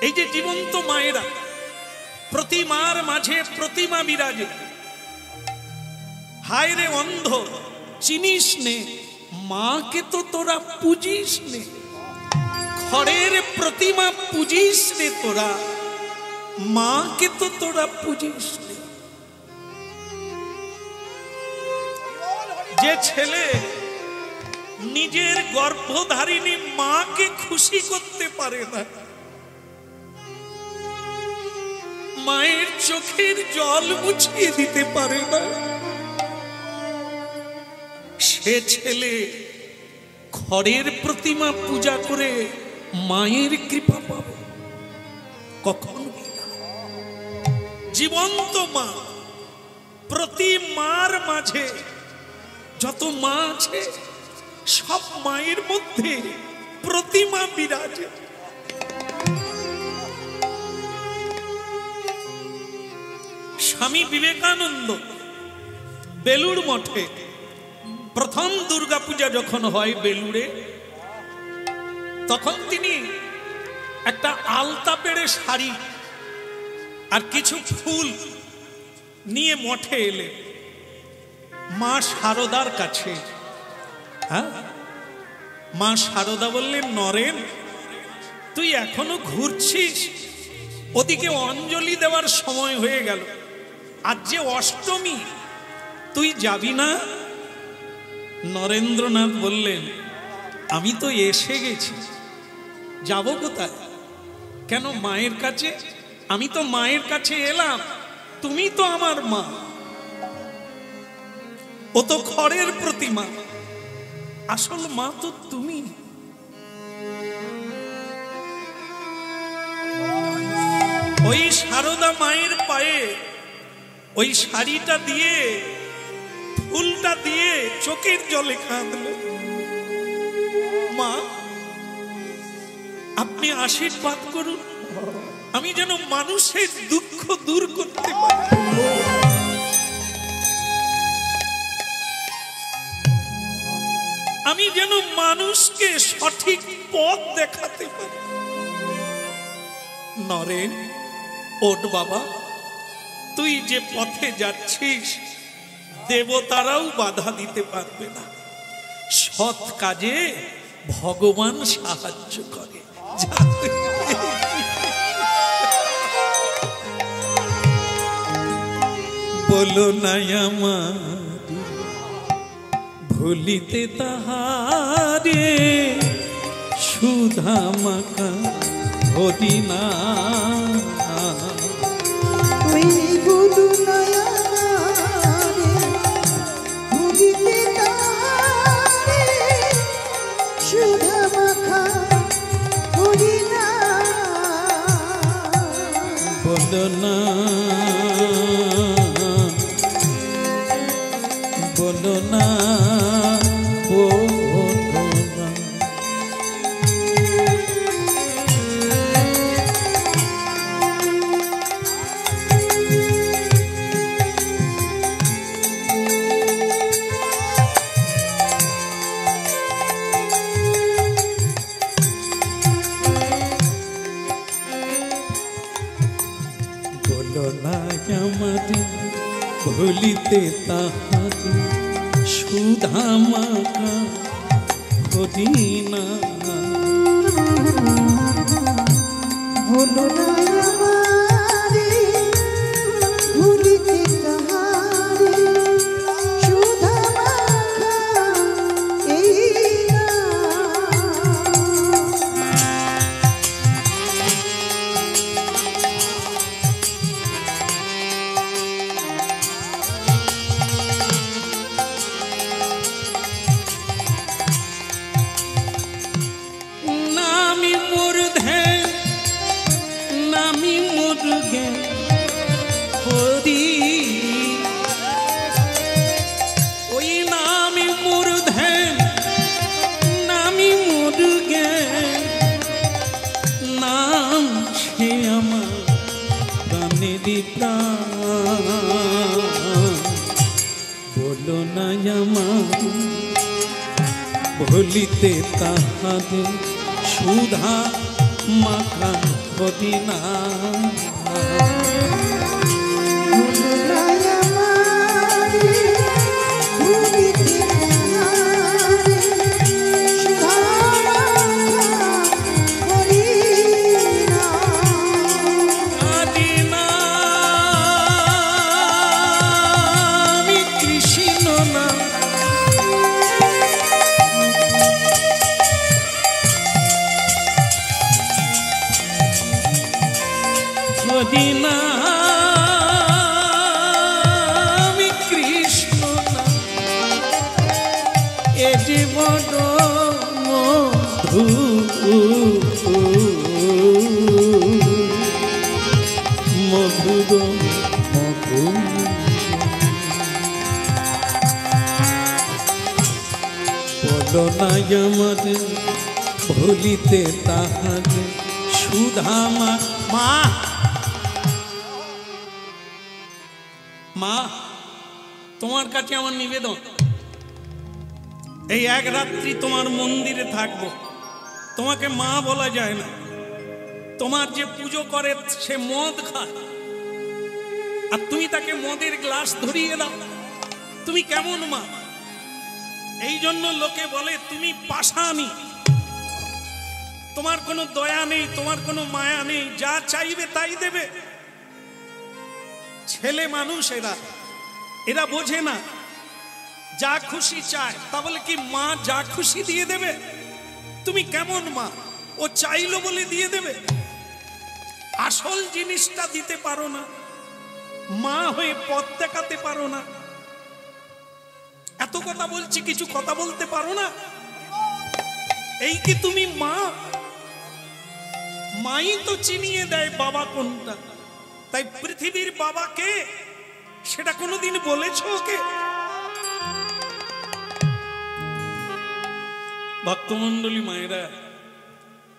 এই যে জীবন্ত মায়েরা, প্রতিমার মাঝে প্রতিমা বিরাজে। হায় রে অন্ধ, চিনিস নে মাকে তো তোরা পুজিস নে, খড়ের প্রতিমা পুজিস রে তোরা, মাকে তো তোরা পুজিস নে। যে ছেলে নিজের গর্ভধারিণী মাকে খুশি করতে পারে না, মায়ের চোখের জল মুছিয়ে দিতে পারে না, সে ছেলে খড়ের প্রতিমা পূজা করে মায়ের কৃপা পাবে কখন? জীবন্ত মা, প্রতি মার মাঝে যত মা আছে সব মায়ের মধ্যে প্রতিমা বিরাজে। স্বামী বিবেকানন্দ বেলুড় মঠে প্রথম দুর্গাপূজা যখন হয় বেলুড়ে, তখন তিনি একটা আলতা পেড়ে শাড়ি আর কিছু ফুল নিয়ে মঠে এলেন মা শারদার কাছে। হ্যাঁ, মা শারদা বললেন, নরেন তুই এখনো ঘুরছিস, ওদিকে অঞ্জলি দেওয়ার সময় হয়ে গেল, আজ যে অষ্টমী, তুই যাবি না? নরেন্দ্রনাথ বললেন, আমি তো এসে গেছি, যাব কোথায়? কেন মায়ের কাছে? আমি তো মায়ের কাছে এলাম, তুমি তো আমার মা, ও তো খড়ের প্রতিমা, আসল মা তো তুমি। ওই শারদা মায়ের পায়ে ওই শাড়িটা দিয়ে, ফুলটা দিয়ে চোখের জলে কাঁদলো, মা আপনি আশীর্বাদ করুন, আমি যেন মানুষের দুঃখ দূর করতে পারি, আমি যেন মানুষকে সঠিক পথ দেখাতে পারি। নরেন ওঠ বাবা, তুই যে পথে যাচ্ছিস দেবতারাও বাধা দিতে পারবে না, সৎ কাজে ভগবান সাহায্য করে। বলো না আমার ভুলিতে তাহারে, সুধা মাখা হরিনা, বলো না, বলো না, ভুলিতে তাহারে, সুধা মাখা হরিনা, বলো না আমারে ভুলিতে তাহারে, সুধা মাখা এই না। বলো না আমার ভুলিতে তাহারে, সুধা মাখা কদিনা কদিনা আমি কৃষ্ণ না এ যে বড় মধু মধুর মধু বলো না আমাদের ভুলিতে তাহাদের সুধামা মা মা তোমার কাছে আমার নিবেদন এই এক রাত্রি তোমার মন্দিরে থাকবো তোমাকে মা বলা যায় না তোমার যে পুজো করে সে মদ খায় আর তুমি তাকে মদের গ্লাস ধরিয়ে দাও তুমি কেমন মা এই জন্য লোকে বলে তুমি পাষাণী তোমার কোনো দয়া নেই তোমার কোনো মায়া নেই যা চাইবে তাই দেবে ছেলে মানুষ এরা বোঝে না যা খুশি চায় তা বলে কি মা যা খুশি দিয়ে দেবে তুমি কেমন মা ও চাইলো বলে দিয়ে দেবে আসল জিনিসটা দিতে পারো না মা হয়ে পথ দেখাতে পারো না এত কথা বলছি কিছু কথা বলতে পারো না এই কি তুমি মা মাই তো চিনিয়ে দেয় বাবা কোনটা তাই পৃথিবীর বাবাকে সেটা কোনোদিন বলেছ ওকে ভক্তমণ্ডলী মায়েরা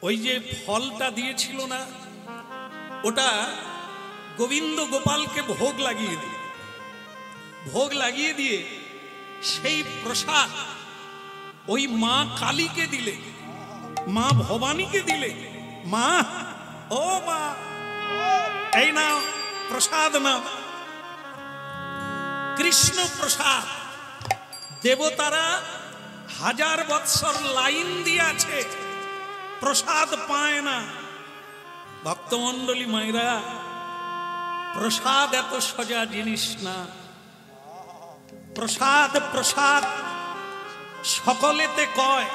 ওই যে ফলটা দিয়েছিল না ওটা গোবিন্দ গোপালকে ভোগ লাগিয়ে দিয়ে সেই প্রসাদ ওই মা কালীকে দিলে মা ভবানীকে দিলে মা ও মা এই নাও প্রসাদ নাও কৃষ্ণ প্রসাদ দেবতারা 1000 বৎসর লাইন দিয়ে আছে প্রসাদ পায় না ভক্তমণ্ডলী মায়েরা প্রসাদ এত সোজা জিনিস না প্রসাদ প্রসাদ সকলেতে কয়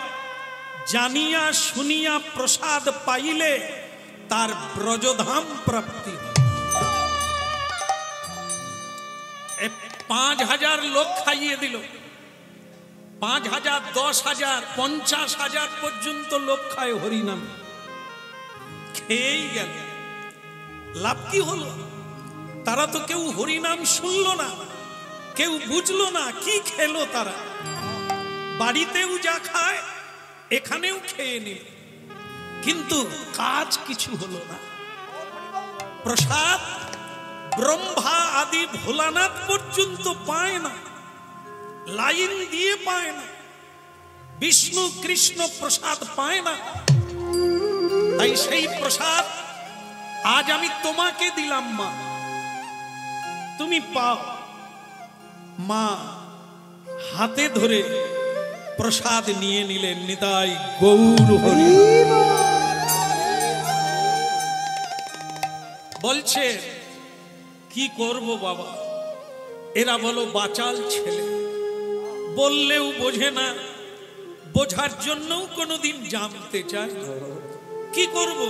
জানিয়া শুনিয়া প্রসাদ পাইলে তার ব্রজধাম প্রাপ্তি 5000 লোক খাইয়ে দিল 5000 10,000 50,000 পর্যন্ত লোক খায় হরিনাম খেয়েই গেল লাভ কি হলো তারা তো কেউ হরিনাম শুনলো না কেউ বুঝলো না কি খেলো তারা বাড়িতেও যা খায় এখানেও খেয়ে নিল কিন্তু কাজ কিছু হলো না প্রসাদ ব্রহ্মা আদি ভোলানাথ পর্যন্ত পায় না লাইন দিয়ে পায় না বিষ্ণু কৃষ্ণ প্রসাদ পায় না তাই সেই প্রসাদ আজ আমি তোমাকে দিলাম মা তুমি পাও মা হাতে ধরে প্রসাদ নিয়ে নিলেন নিতাই গৌর হরি বলছে কি করব বাবা এরা বলো বাচাল ছেলে বললেও বোঝে না বোঝার জন্যও কোনোদিন জানতে চায় কি করব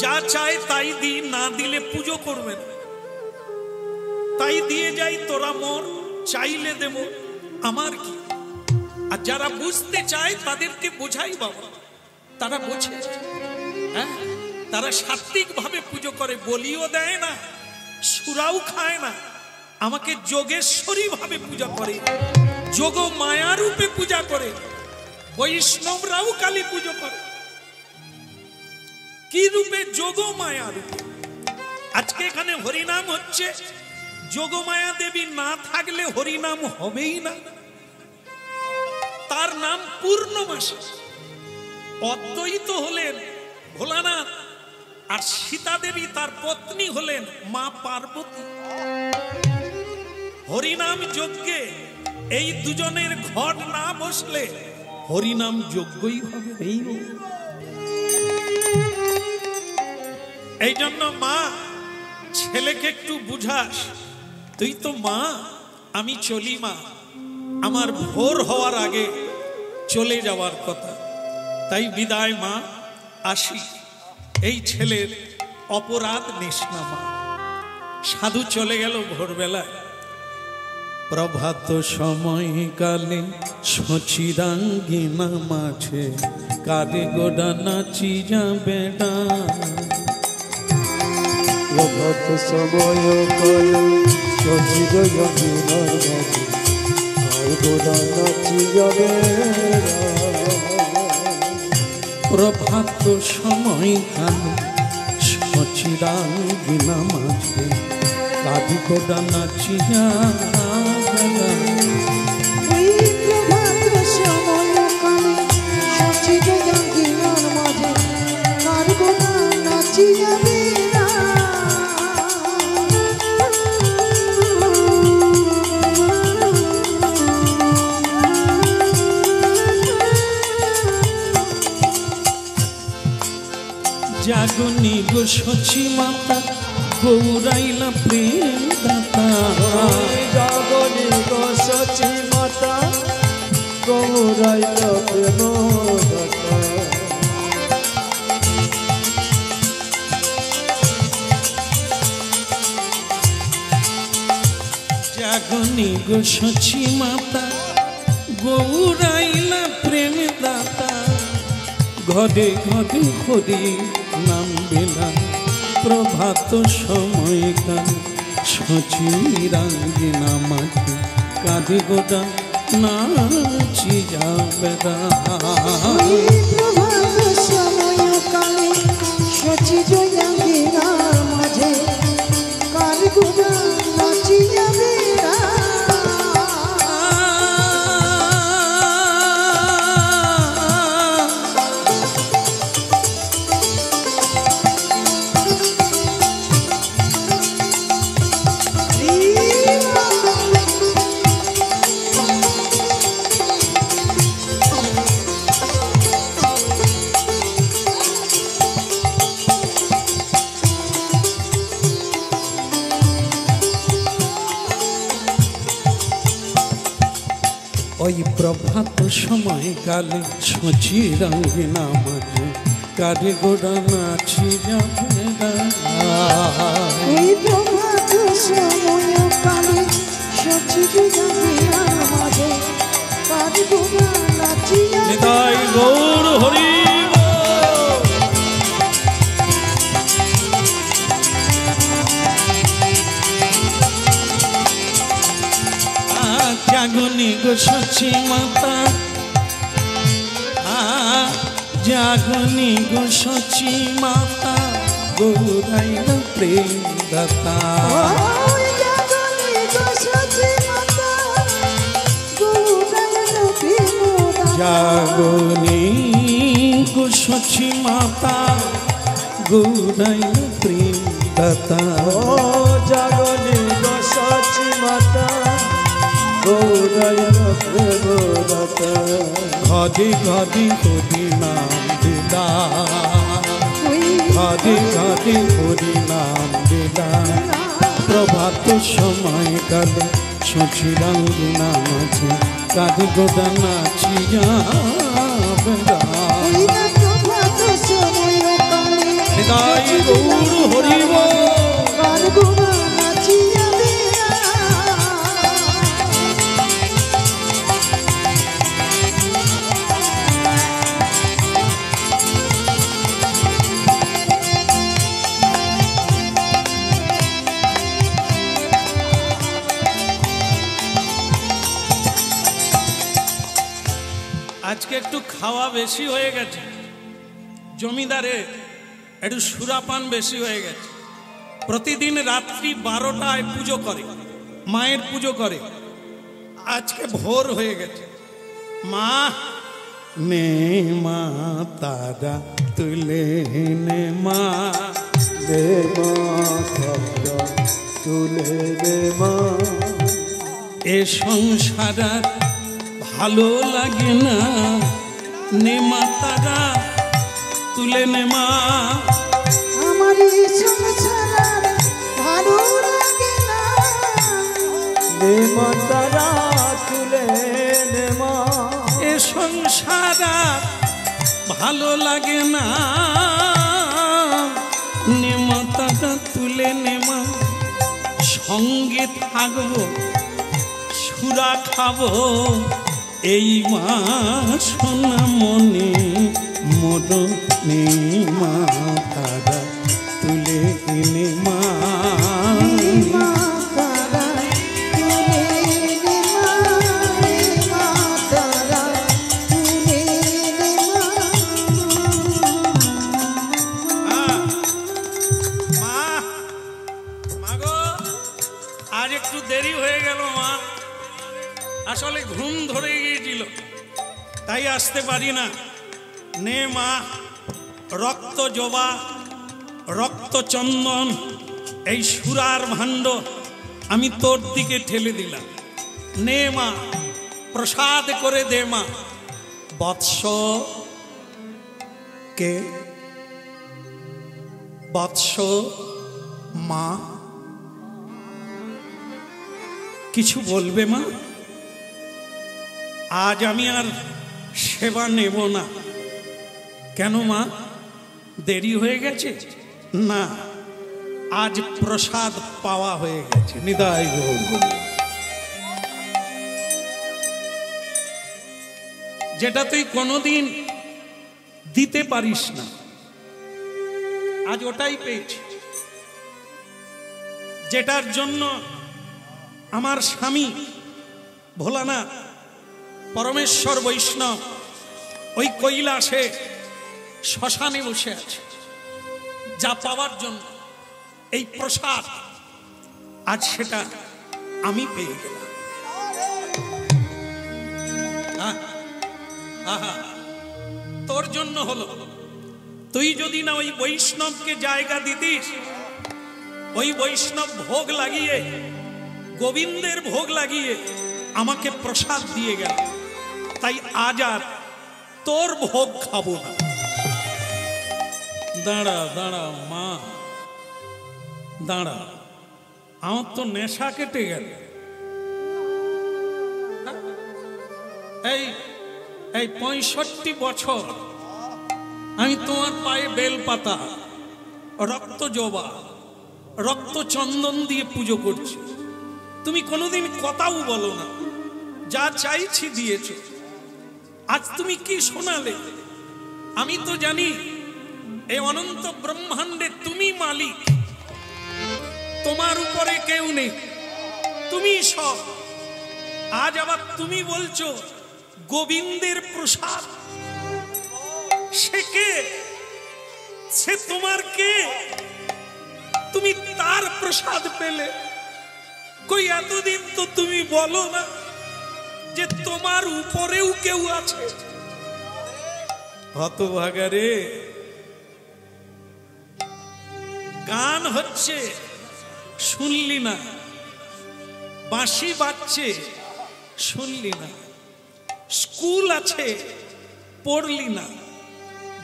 যা চায় তাই দিই না দিলে পুজো করবে না তাই দিয়ে যাই তোরা মর চাইলে দেব আমার কি আর যারা বুঝতে চায় তাদেরকে বোঝাই বাবা তারা বোঝে হ্যাঁ তারা সাত্বিক ভাবে পুজো করে বলিও দেয় না সুরাও খায় না আমাকে যোগেশ্বরী ভাবে পূজা করে যোগ মায়া রূপে পূজা করে বৈষ্ণবরাও কালী পুজো করে কি রূপে যোগ মায়া রূপে আজকে এখানে হরিনাম হচ্ছে যোগমায়া দেবী না থাকলে হরিনাম হবেই না তার নাম পূর্ণমাসী অদ্বৈত হলেন ভোলানাথ আর সীতা দেবী তার পত্নী হলেন মা পার্বতী। হরিনাম যজ্ঞে এই দুজনের ঘট না বসলে হরিনাম যজ্ঞই হবে। এই জন্য মা ছেলেকে একটু বুঝাস, তুই তো মা, আমি চলি মা, আমার ভোর হওয়ার আগে চলে যাওয়ার কথা, তাই বিদায় মা, আসি। এই ছেলের অপরাধ নিস না মা। সাধু চলে গেল ভোরবেলায়। প্রভাত সময় কালে সচিরাঙ্গিনা মাঝে কারে গোডা নাচি যাবে না। প্রভাত সময় কালে সচিরাঙ্গিনার মাঝে কারে গোডা নাচি যাবে না। প্রভাত সময় কালে সচিরাঙ্গিনা মাঝে কারে গোডা নাচি যাবে না। জাগনি গো সচি মাতা গৌরাইলা প্রেম দাতা। জাগনি গো সচি মাতা গৌরাইলা প্রেম দাতা। জাগনি গো সচি মাতা গৌরাইলা প্রেম দাতা। ঘরে ঘরে হরি নাম বেলা প্রভাত সময় কাল সচিরাঙ্গিনা মাঝে কাঁধে গোটা নাচি যাবে না। প্রভাত সময় কালে সচিরাঙ্গিনার মাঝে কাঁধে গোটা নাচি যাবে না। ওই প্রভাত সময় কালে সচিরাঙ্গিনা মাঝে কাঁধে গোড়া নাচি যাবে না। ওই প্রভাত সময় কালে সচিরাঙ্গিনার মাঝে কাঁধে গোড়া নাচি যাবে না। গৌর হরি জাগনি গো সচি মাতা, জাগনি গো সচি মাতা গৌরাইলা প্রেম দাতা। জাগনি গো সচি মাতা গৌরাইলা প্রেম দাতা। জাগনি গো সচি মাতা গৌরাইলা প্রেম দাতা। ঘরে ঘরে হরি নাম দিলা, ঘরে ঘরে হরি নাম দিলা। প্রভাত সময় কালে সচিরাঙ্গিনা মাঝে কাঁধে গোটা নাচি যাবে না। গৌর হরি আজকে একটু খাওয়া বেশি হয়ে গেছে, জমিদারে একটু সুরাপান বেশি হয়ে গেছে। প্রতিদিন রাত্রি 12টায় পুজো করে, মায়ের পুজো করে। আজকে ভোর হয়ে গেছে। মা নে মা তারা তুলে নে মা, নে মা তারা তুলে নে মা। এ সংসার আর ভালো লাগে না, নে মা তারা তুলে নে মা। আমার এই সংসার আর ভালো লাগে না, নে মা তারা তুলে নে মা। এ সংসার আর ভালো লাগে না, নে মা তারা তুলে নে মা। সঙ্গে থাকবো সুরা খাবো এই মা সোনা মনে মোর, নে মা তারা তুলে নে মা। মা তারা তুলে নে মা, মা তারা তুলে নে মা। মা, মাগো আজ একটু দেরি হয়ে গেল মা, আসলে ঘুম ধরে গিয়েছিল তাই আসতে পারি না। নে মা, রক্ত জবা রক্ত চন্দন এই সুরার ভাণ্ড আমি তোর দিকে ঠেলে দিলাম। নে মা, প্রসাদ করে দে মা। বৎস কে বৎস মা কিছু বলবে মা? আজ আমি আর সেবা নেব না। কেন মা, দেরি হয়ে গেছে? না, আজ প্রসাদ পাওয়া হয়ে গেছে। নিদায় গৌর হরি। যেটা তুই কোনোদিন দিতে পারিস না, আজ ওটাই পেয়েছি। যেটার জন্য আমার স্বামী ভোলানাথ পরমেশ্বর বৈষ্ণব ওই কৈলাসে শ্মশানে বসে আছে, যা পাওয়ার জন্য এই প্রসাদ আজ সেটা আমি পেয়ে গেলাম। আহা, তোর জন্য হলো। তুই যদি না ওই বৈষ্ণবকে জায়গা দিতিস, ওই বৈষ্ণব ভোগ লাগিয়ে গোবিন্দের ভোগ লাগিয়ে আমাকে প্রসাদ দিয়ে গেল, তাই আজ আর তোর ভোগ খাবো না। দাঁড়া দাঁড়া মা, দাঁড়া, আমার তো নেশা কেটে গেল। এই এই 65 বছর আমি তোমার পায়ে বেলপাতা, রক্ত জবা, রক্ত চন্দন দিয়ে পুজো করছি। তুমি কোনোদিন কথাও বলো না, যা চাইছি দিয়েছ। আজ তুমি কি শোনালে? আমি তো জানি এই অনন্ত ব্রহ্মাণ্ডে তুমি মালিক, তোমার উপরে কেউ নেই, তুমি সব। আজ আবার তুমি বলছো গোবিন্দের প্রসাদ। সে কে? সে তোমার কে? তুমি তার প্রসাদ পেলে? কই এতদিন তো তুমি বলো না যে তোমার উপরেও কেউ আছে? হতভাগা রে, গান হচ্ছে শুনলি না, বাঁশি বাজছে শুনলি না, স্কুল আছে পড়লি না,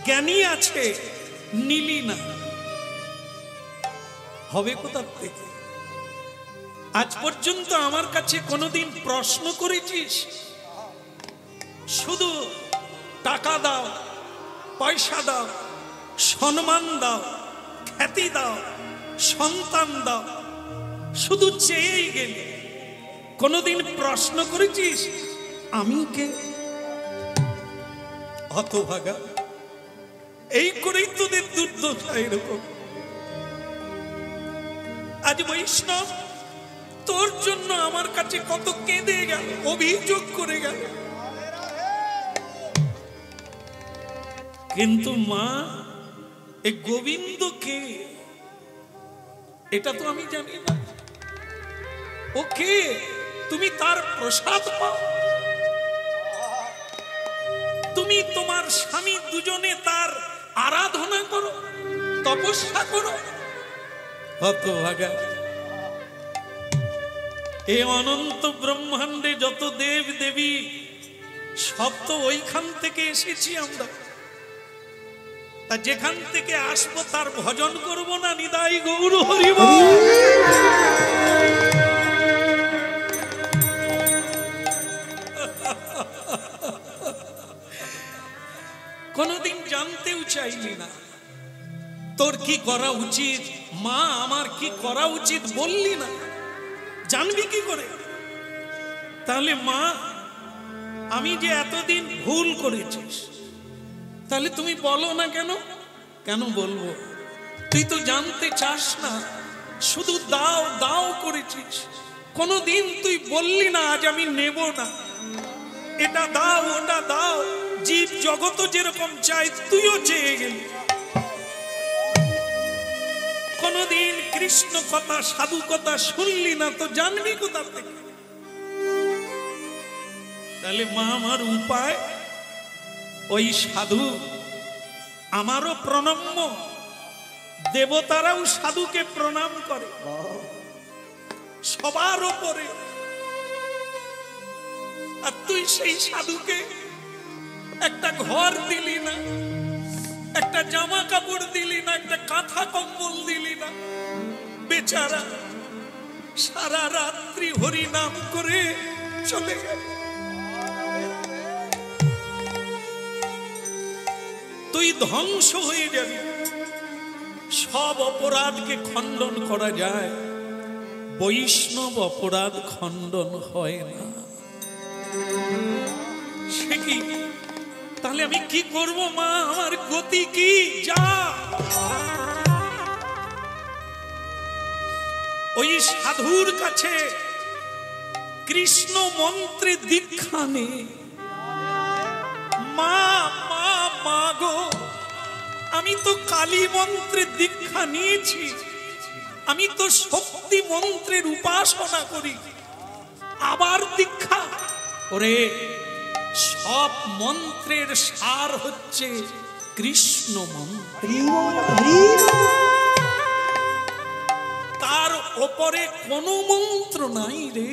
জ্ঞানী আছে নিলি না। হবে কোথা থেকে? আজ পর্যন্ত আমার কাছে কোনোদিন প্রশ্ন করেছিস? শুধু টাকা দাও, পয়সা দাও, সম্মান দাও, খ্যাতি দাও, সন্তান দাও, শুধু চেয়েই গেলি। কোনোদিন প্রশ্ন করেছিস আমি কে? হতভাগা, এই করেই তোদের দুর্দশা এরকম। আজ বৈষ্ণব তোর জন্য আমার কাছে কত কেঁদে গেল, অভিযোগ করে গেল। কিন্তু মা, এ গোবিন্দ কে এটা তো আমি জানি না। ও কে? তুমি তার প্রসাদ পাও। তুমি তুমি তোমার স্বামী দুজনে তার আরাধনা করো, তপস্যা করো। হতভাগা, এই অনন্ত ব্রহ্মাণ্ডে যত দেব দেবী সব তো ওইখান থেকে এসেছি আমরা। তা যেখান থেকে আসবো তার ভজন করব না? নিদাই গৌর হরি বল। কোনদিন জানতেও চাইলি না তোর কি করা উচিত, মা আমার কি করা উচিত বললি না, জানবি কি করে? তাহলে মা, আমি যে এতদিন ভুল করেছিস, তাহলে তুমি বলো না কেন? কেন বলবো? তুই তো জানতে চাস না, শুধু দাও দাও করেছিস। কোনদিন তুই বললি না আজ আমি নেব না, এটা দাও ওটা দাও। জীব জগত যেরকম চাই তুইও চেয়ে গেলি। কোনদিন কৃষ্ণ কথা সাধু কথা শুনলি না, তো জানবি কোথা থেকে? তাহলে মা আমার উপায় ওই সাধু আমারও প্রণম্য, দেবতারাও সাধুকে প্রণাম করে সবার উপরে। আর তুই সেই সাধুকে একটা ঘর দিলি না, একটা জামা কাপড় দিলি না, একটা কাঁথা কম্বল দিলি না। বেচারা সারা রাত্রি হরি নাম করে চলে গেল। তুই ধ্বংস হয়ে যাবি। সব অপরাধকে খণ্ডন করা যায়, বৈষ্ণব অপরাধ খণ্ডন হয় না। সে কি? তাহলে আমি কি করব মা? আমার গতি কি? যা ওই সাধুর কাছে কৃষ্ণ মন্ত্রে দীক্ষা নে। মা মা মা গো, আমি তো কালী মন্ত্রে দীক্ষা নিয়েছি, আমি তো শক্তি মন্ত্রের উপাসনা করি, আবার দীক্ষা? ওরে, সব মন্ত্রের সার হচ্ছে কৃষ্ণ মন্ত্র। তার ওপরে কোনো মন্ত্র নাই রে।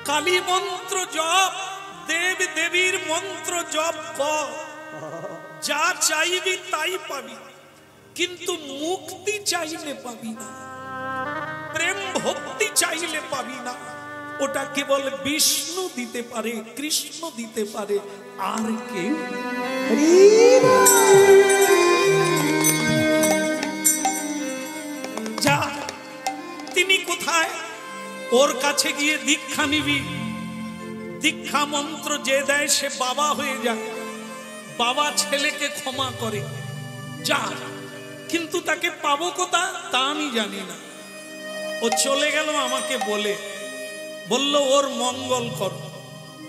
কালী মন্ত্র জপ, দেব দেবীর মন্ত্র জপ কর, যা চাইবি তাই পাবি, কিন্তু মুক্তি চাইলে পাবি না, প্রেম ভক্তি চাইলে পাবি না। ওটা কেবল বিষ্ণু দিতে পারে, কৃষ্ণ দিতে পারে, আর কেউ। যা, তিনি কোথায়? ওর কাছে গিয়ে দীক্ষা নিবি। দীক্ষা মন্ত্র যে দেয় সে বাবা হয়ে যায়। বাবা ছেলেকে ক্ষমা করে, যা। কিন্তু তাকে পাবো কোথা তা আমি জানি না। ও চলে গেল আমাকে বলল ওর মঙ্গল কর।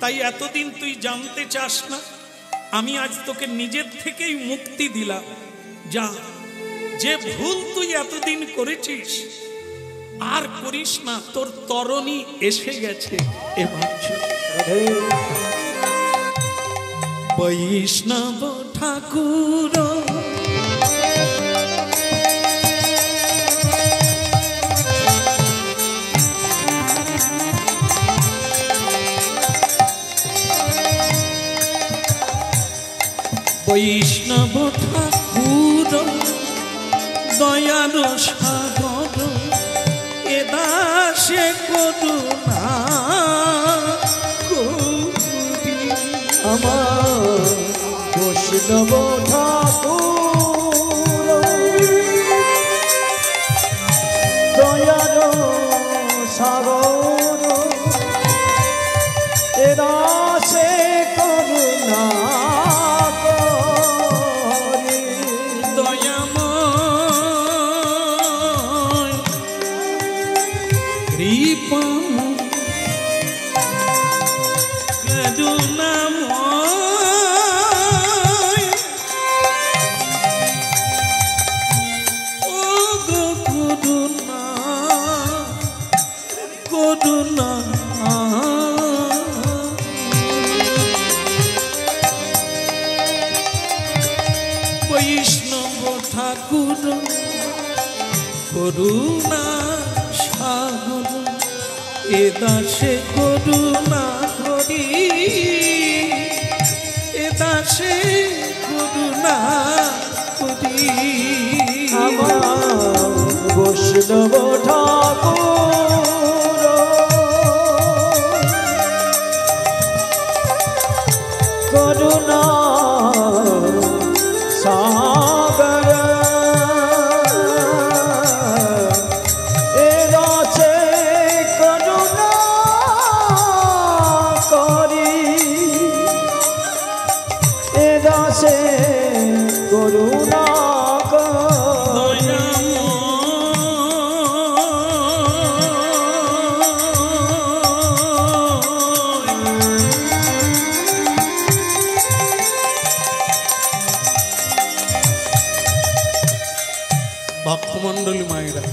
তাই এতদিন তুই জানতে চাস না, আমি আজ তোকে নিজের থেকেই মুক্তি দিলাম। যা, যে ভুল তুই এতদিন করেছিস আর করিস না। তোর তরণী এসে গেছে। এবার বৈষ্ণব ঠাকুর বৈষ্ণব ঠাকুর দয়ার সাগর, এ দাসে করুণা করি। আমার বৈষ্ণব ঠাকুর দয়ার সাগর, এ দাসে করুণা করুণা সাগর এ দাসে করুণা করি, এ দাসে করুণা করি। আমার বৈষ্ণব ঠাকুর করুণা সাগর এ দাসে করুণা করি, এ দাসে করুণা ভক্তমণ্ডলী মায়েরা,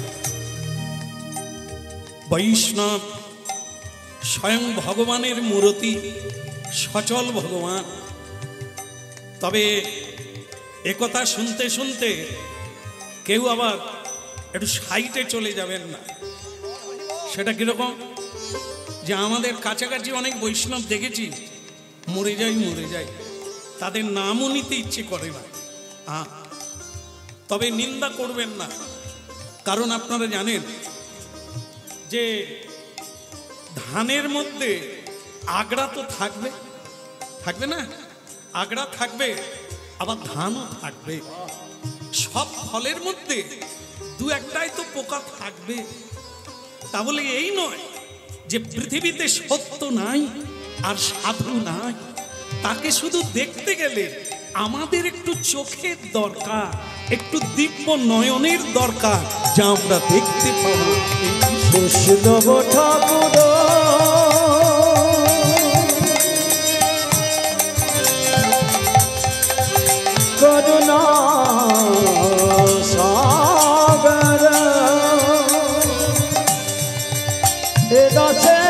বৈষ্ণব স্বয়ং ভগবানের মূর্তি, সচল ভগবান। তবে একথা শুনতে শুনতে কেউ আবার একটু সাইটে চলে যাবেন না। সেটা কিরকম, যে আমাদের কাছাকাছি অনেক বৈষ্ণব দেখেছি মরে যায়, তাদের নামও নিতে ইচ্ছে করে না। তবে নিন্দা করবেন না, কারণ আপনারা জানেন যে ধানের মধ্যে আগড়া তো থাকবে না, আগড়া থাকবে, আবার ধানও থাকবে। সব ফলের মধ্যে দু একটাই তো পোকা থাকবে। তা বলে এই নয় যে পৃথিবীতে সত্য নাই আর সাধু নাই। তাকে শুধু দেখতে গেলে আমাদের একটু চোখের দরকার, একটু দিব্য নয়নের দরকার, যা আমরা দেখতে পাবো। বৈষ্ণব ঠাকুর করুণা সাগর এ দাসে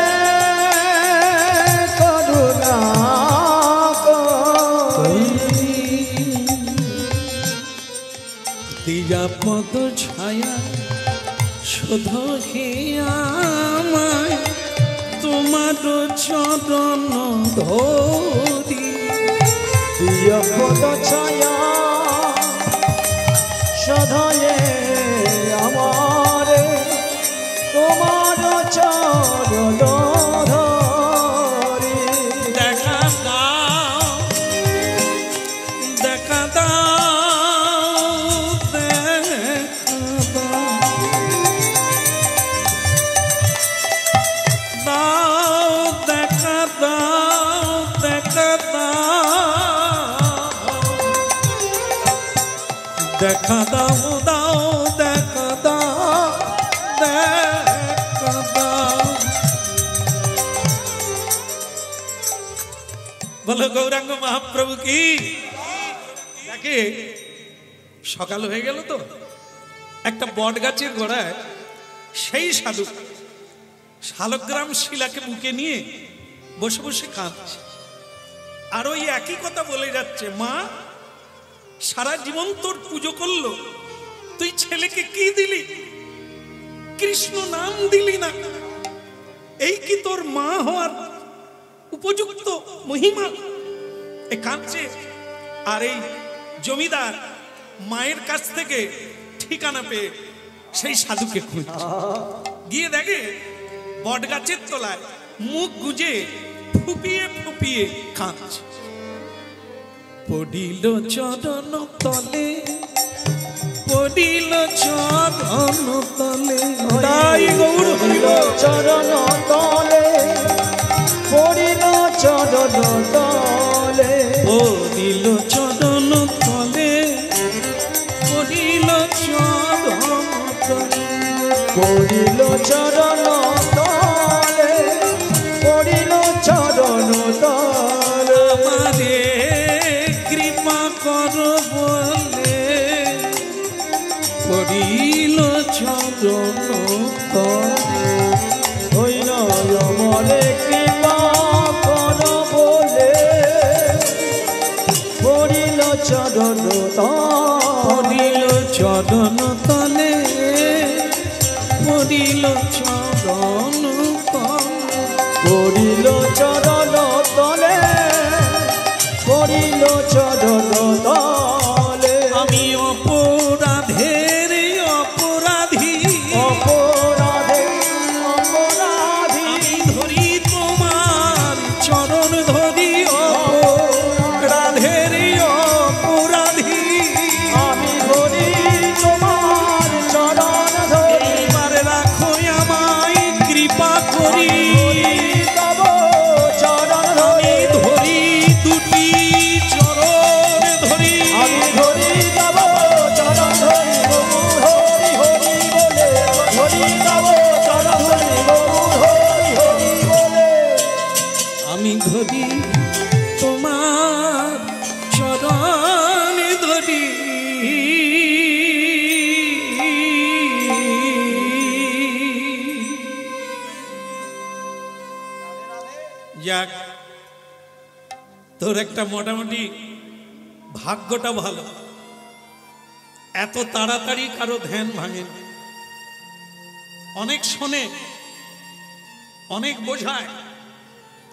করুণা দিয়া পদ ছায়া শোধ হে আমায় তোমার চরণ ধরি। দিয়া পদ ছায়া সদায়ে আমার তোমার চরণ ধরি। দেখা দাও, দেখা দাও, দেখা দাও, দেখা দাও, দেখা দাও, দাও দেখা দাও, দেখা দাও। বলো গৌরাঙ্গ মহাপ্রভু কি। দেখে সকাল হয়ে গেল তো, একটা বট গাছের গোড়ায় সেই সাধু শালগ্রাম শিলাকে বুকে নিয়ে বসে বসে কাঁদছে। আর ওই একই কথা বলে যাচ্ছে, মা সারা জীবন তোর পুজো করলো, তুই ছেলেকে কি দিলি? কৃষ্ণ নাম দিলি না। এই কি তোর মা হওয়ার উপযুক্ত মহিমা? এ কাঁদছে। আর এই জমিদার মায়ের কাছ থেকে ঠিকানা পেয়ে সেই সাধুকে খুঁজছে। গিয়ে দেখে বট গাছের তলায় মুখ গুজে ফুপিয়ে ফুপিয়ে কাঁদছে। পড়িল চরণ তলে, পড়িল চরণ তলে, তাই গৌর হইল চরণ তলে, পড়িল চরণ তলে, পড়িল চরণ তলে, পড়িল চরণ তলে, পড়িল চরণ তলে, পড়িল চরণ তলে। আমারে কৃপা কর বলে পড়িল চরণ তলে। হইল আমারে কৃপা কর বলে পড়িল চরণ তলে, পড়িল চরণ তলে, পড়িল চরণ তলে, পড়িল চরণ তলে, পড়িল চরণ তলে। আমি অপরাধের অপরাধী, অপরাধে অপরাধী, আমি ধরি তোমার চরণ ধরি অপরাধের অপরাধী। আমি ধরি তোমার চরণ ধরি, এবার রাখো আমায় কৃপা করি, তব চরণ আমি ধরি, ধরি দুটি চরণ ধরি। আমি ধরি তব চরণ ধরি, গৌর হরি হরি বলে, ধরি তব চরণ ধরি, গৌর হরি হরি বলে। আমি ধরি তোমার চরণ ধরি, যাক তোর একটা মোটামুটি ভাগ্যটা ভালো, এত তাড়াতাড়ি কারো ধ্যান ভাঙে না। অনেক শোনে, অনেক বোঝায়,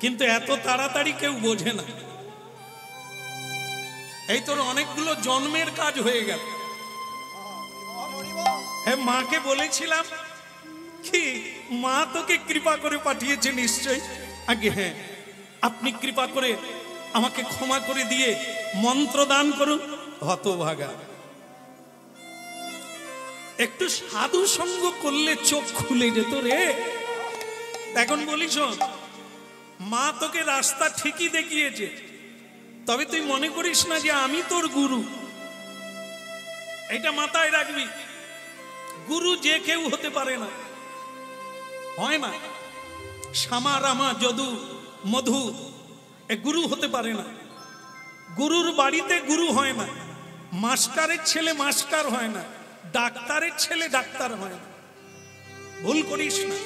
কিন্তু এত তাড়াতাড়ি কেউ বোঝে না। এই তোর অনেকগুলো জন্মের কাজ হয়ে গেল। হ্যাঁ, মাকে বলেছিলাম কি মা তোকে কৃপা করে পাঠিয়েছে নিশ্চয়ই। আগে হ্যাঁ, আপনি কৃপা করে আমাকে ক্ষমা করে দিয়ে মন্ত্র দান করুন। হতভাগা, একটু সাধু সঙ্গ করলে চোখ খুলে যেত রে। এখন বলিস মা তোকে রাস্তা ঠিকই দেখিয়েছে, তবে তুই মনে করিস না যে আমি তোর গুরু। এটা মাথায় রাখবি, গুরু যে কেউ হতে পারে না, হয় না। শ্যামা রামা যদু মধু এ গুরু হতে পারে না। গুরুর বাড়িতে গুরু হয় না, মাস্টারের ছেলে মাস্টার হয় না, ডাক্তারের ছেলে ডাক্তার হয় না। ভুল করিস না,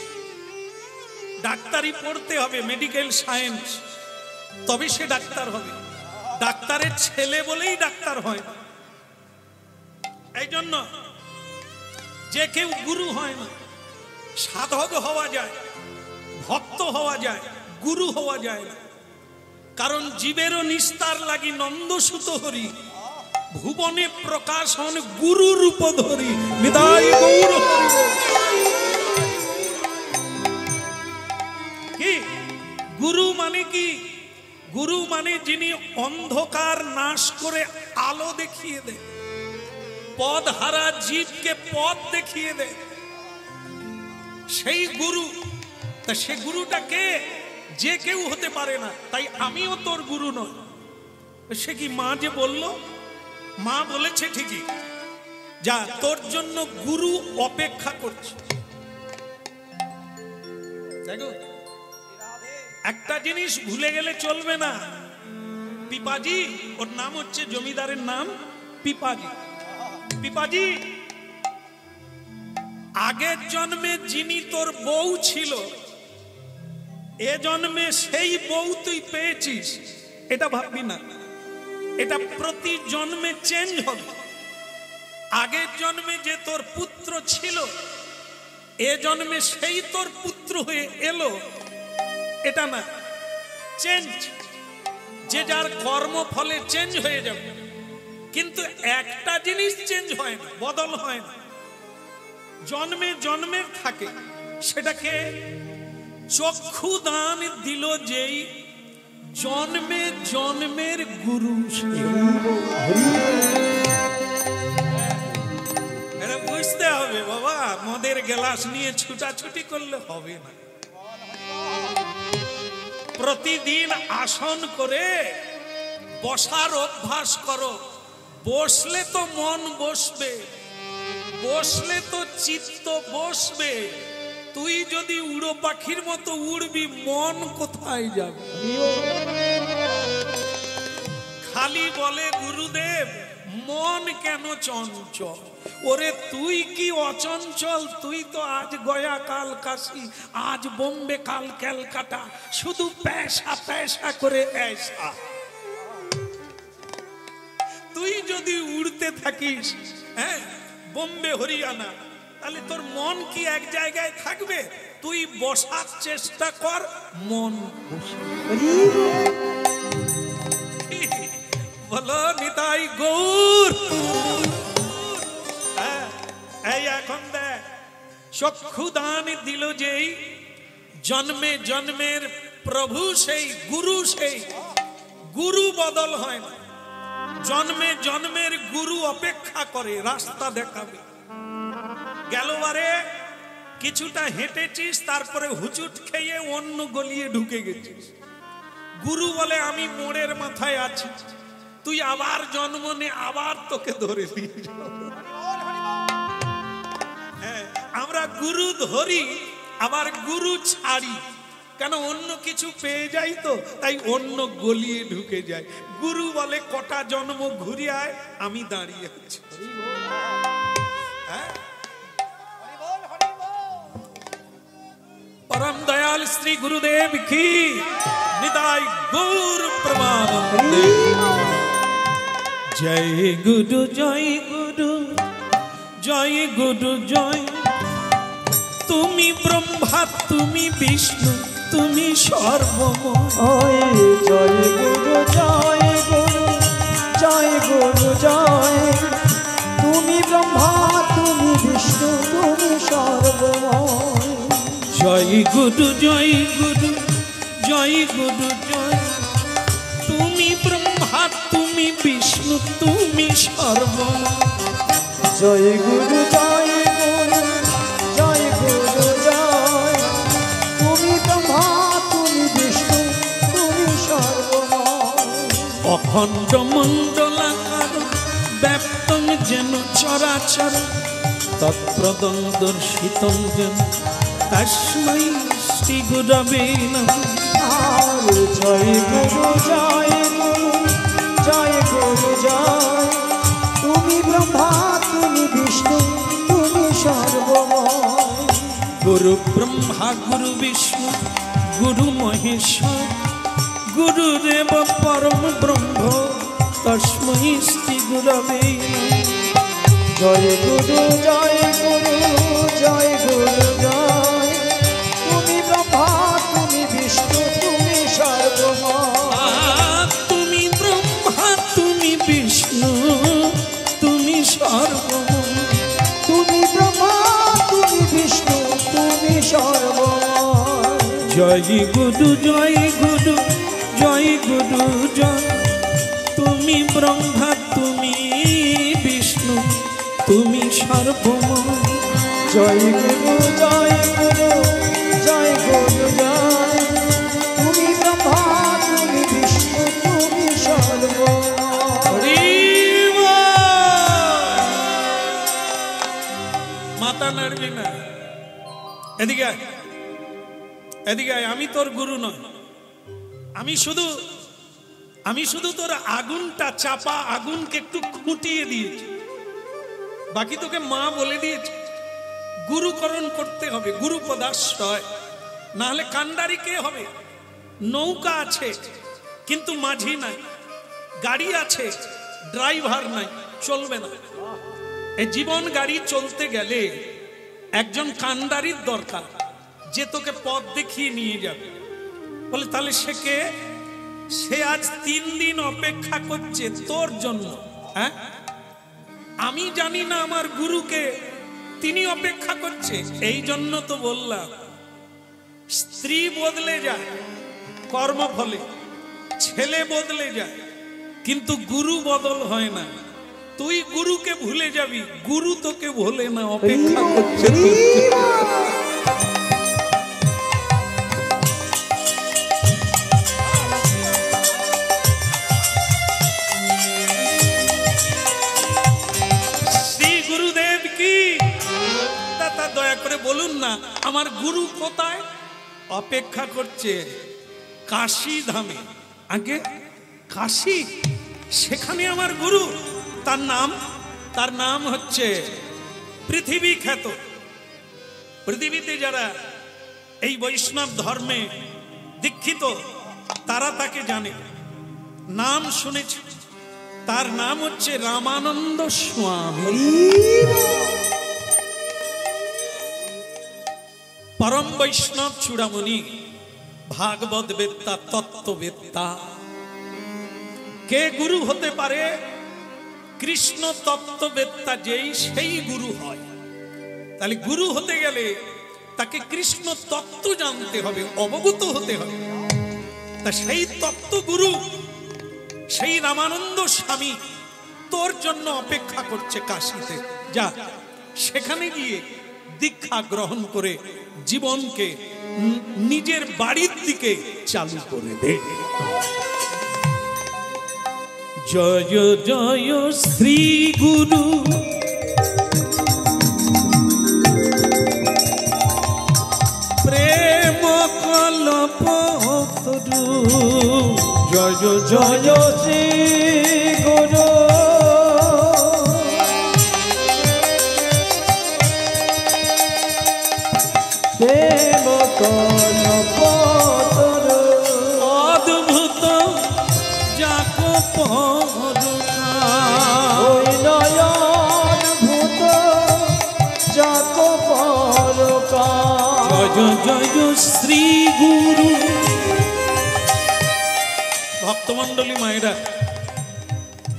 ডাক্তারি পড়তে হবে, মেডিকেল সায়েন্স, তবে সে ডাক্তার হবে। ডাক্তারের ছেলে বলেই ডাক্তার হয় না। এই জন্য যে কেউ গুরু হয় না। সাধক হওয়া যায়, ভক্ত হওয়া যায়, গুরু হওয়া যায় না। কারণ জীবেরও নিস্তার লাগি নন্দসুত হরি, ভুবনে প্রকাশ হন গুরু রূপ ধরি। বিদায় গৌর হরি। কি গুরু মানে কি? গুরু মানে যিনি অন্ধকার নাশ করে আলো দেখিয়ে দেয়, পথ হারা জীবকে পথ দেখিয়ে দেয়, সেই গুরু। তা সে গুরুটা কে? যে কেউ হতে পারে না। তাই আমিও তোর গুরু নই। সে কি মা যে বলল, মা বলেছে ঠিকই, যা তোর জন্য গুরু অপেক্ষা করছে। দেখো, একটা জিনিস ভুলে গেলে চলবে না। পিপাজি, ওর নাম হচ্ছে, জমিদারের নাম পিপাজি। পিপাজি, আগের জন্মে যিনি তোর বউ ছিল, এ জন্মে সেই বউ তুই পেয়েছিস, এটা ভাববি না। এটা প্রতি জন্মে চেঞ্জ হবে। আগের জন্মে যে তোর পুত্র ছিল, এ জন্মে সেই তোর পুত্র হয়ে এলো, এটা না, চেঞ্জ। যে যার কর্ম ফলে চেঞ্জ হয়ে যাবে, কিন্তু একটা জিনিস চেঞ্জ হয় না, বদল হয় না, জন্মে জন্মের থাকে। সেটাকে চক্ষু দান দিল যেই, জন্মে জন্মের গুরু। এটা বুঝতে হবে বাবা, মদের গ্লাস নিয়ে ছুটাছুটি করলে হবে না। প্রতিদিন আসন করে বসার অভ্যাস করো। বসলে তো মন বসবে, বসলে তো চিত্ত বসবে। তুই যদি উড়ো পাখির মতো উড়বি, মন কোথায় যাবে? খালি বলে গুরুদেব মন কেন চঞ্চল। ওরে তুই কি অচঞ্চল? তুই তো আজ গয়া কাল কাশি, আজ বোম্বে কাল ক্যালকাটা, শুধু পয়সা পয়সা করে ऐसा। তুই যদি উড়তে থাকিস, হ্যাঁ, বোম্বে হরিয়ানা, তাহলে তোর মন কি এক জায়গায় থাকবে? তুই বসার চেষ্টা কর, মন বলো নিতাই গৌর। এই এখন দেখ, চক্ষু দান দিল যেই, জন্মে জন্মের প্রভু সেই, গুরু সেই, গুরু বদল হয় না। জন্মে জন্মের গুরু অপেক্ষা করে, রাস্তা দেখাবে। গেলবারে কিছুটা হেঁটেছিস, তারপরে হুচুট খেয়ে অন্য গলিয়ে ঢুকে গেছিস। গুরু বলে আমি মোড়ের মাথায় আছি, তুই আবার জন্ম নে, আবার তোকে ধরে নিয়ে যাবো। আমরা গুরু ধরি, আবার গুরু ছাড়ি। কেন? অন্য কিছু পেয়ে যাই তো, তাই অন্য গলিয়ে ঢুকে যায়। গুরু বলে কটা জন্ম ঘুরে আয়, আমি দাঁড়িয়ে আছি। परम दयाल श्री गुरुदेव की निदाई गौर प्रमानंदे। जय गुरु जय गुरु जय गुरु जय। तुमी ब्रह्मा तुमी विष्णु तुमी सर्वमय। जय गुरु जय गुरु जय गुरु जय। तुमी ब्रह्मा तुमी विष्णु तुमी सर्वमय। जय गुरु जय गुरु जय गुरु जय। तुमी ब्रह्मा तुमी विष्णु तुमी सर्वमय। जय गुरु जय गुरु जय गुरु जय। तुमी ब्रह्मा तुमी विष्णु तुमी सर्वमय। अखंड मंडलाकार व्याप्तं जेन चराचर, तत्प्रदं दर्शितं जेन तस्मै श्री गुरवे नमः। जय गुरु जय गुरु जय गुरु जय। तुमी ब्रह्मा तुमी विष्णु तुमी सर्वमय। गुरु ब्रह्मा गुरु विष्णु गुरु महेश्वर, गुरुरेव परम ब्रह्म तस्मै श्री गुरवे नमः। जय गुरु जय गुरु जय गुरु जय। तुमी ब्रह्मा तुमी विष्णु तुमी सर्वमय। तुमी ब्रह्मा तुमी विष्णु तुमी सर्वमय। तुमी ब्रह्मा तुमी विष्णु तुमी सर्वमय। जय गुरु जय गुरु जय गुरु जय। तुमी ब्रह्मा तुमी विष्णु तुमी सर्वमय। जय गुरु जय गुरु जय गुरु जय। तुमी ब्रह्मा तुमी विष्णु तुमी सर्वमय। মাথা নাড়বি না, এদিকে আয়, এদিকে আয়। আমি তোর গুরু নয়, আমি শুধু তোর আগুনটা, চাপা আগুনকে একটু খুঁটিয়ে দিয়েছি, বাকি তোকে মা বলে দিয়েছে। গুরুকরণ করতে হবে, গুরু পদাশ্রয়, না হলে কান্ডারি কে হবে? নৌকা আছে কিন্তু মাঝি নাই, গাড়ি আছে ড্রাইভার নাই, চলবে না। এই জীবন গাড়ি চলতে গেলে একজন কান্ডারির দরকার, যে তোকে পথ দেখিয়ে নিয়ে যাবে। বলে তাহলে সে কে? সে আজ 3 দিন অপেক্ষা করছে তোর জন্য। হ্যাঁ, আমি জানি না আমার গুরুকে, তিনি অপেক্ষা করছে। এই জন্য তো বললাম, স্ত্রী বদলে যায় কর্মফলে, ছেলে বদলে যায়, কিন্তু গুরু বদল হয় না। তুই গুরুকে ভুলে যাবি, গুরু তোকে ভোলে না, অপেক্ষা করছে। শ্রী গুরুদেব কি দাদা, দয়া করে বলুন না আমার গুরু কোথায়? অপেক্ষা করছে কাশী ধামে। আগে কাশী, সেখানে আমার গুরু। তার নাম হচ্ছে পৃথিবী খ্যাত। পৃথিবীতে যারা এই বৈষ্ণব ধর্মে দীক্ষিত তারা তাকে জানে, নাম শুনেছে। তার নাম হচ্ছে রামানন্দ স্বামী। परम वैष्णव चूड़ामणि भागवत वेत्ता तत्ववेत्ता के गुरु होते पारे कृष्ण तत्ववेत्ता जेई सेई गुरु हय ताहले गुरु होते गेले ताके कृष्ण तत्व जानते हबे अवगत होते हबे ता सेई तत्व गुरु सेई रामानंद स्वामी तोर जन्य अपेक्षा करछे काशीते जा सेखाने गिये दीक्षा ग्रहण करे जीवन के निजेर बाड़ीर दिके चालू करे दे। जय जय श्री गुरु प्रेम कल्पतरु जय जय श्री गुरु प्रेम कल्पतरु अद्भुत जाको ওই নয়ন ভূত যাকো পরকা जय जय श्री गुरु भक्तमंडली मायरा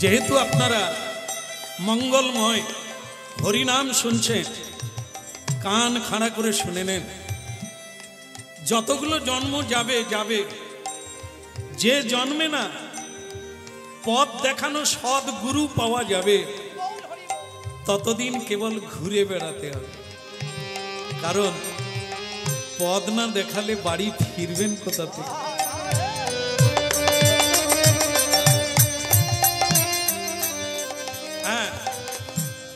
जेहेतु आपनारा मंगलमय हरिनाम सुनছেন कान खाड़ा करे शुने नेन যতগুলো জন্ম যাবে যাবে যে জন্মে না পথ দেখানো সৎ গুরু পাওয়া যাবে ততদিন কেবল ঘুরে বেড়াতে হবে কারণ পথ না দেখালে বাড়ি ফিরবেন কোথা থেকে। হ্যাঁ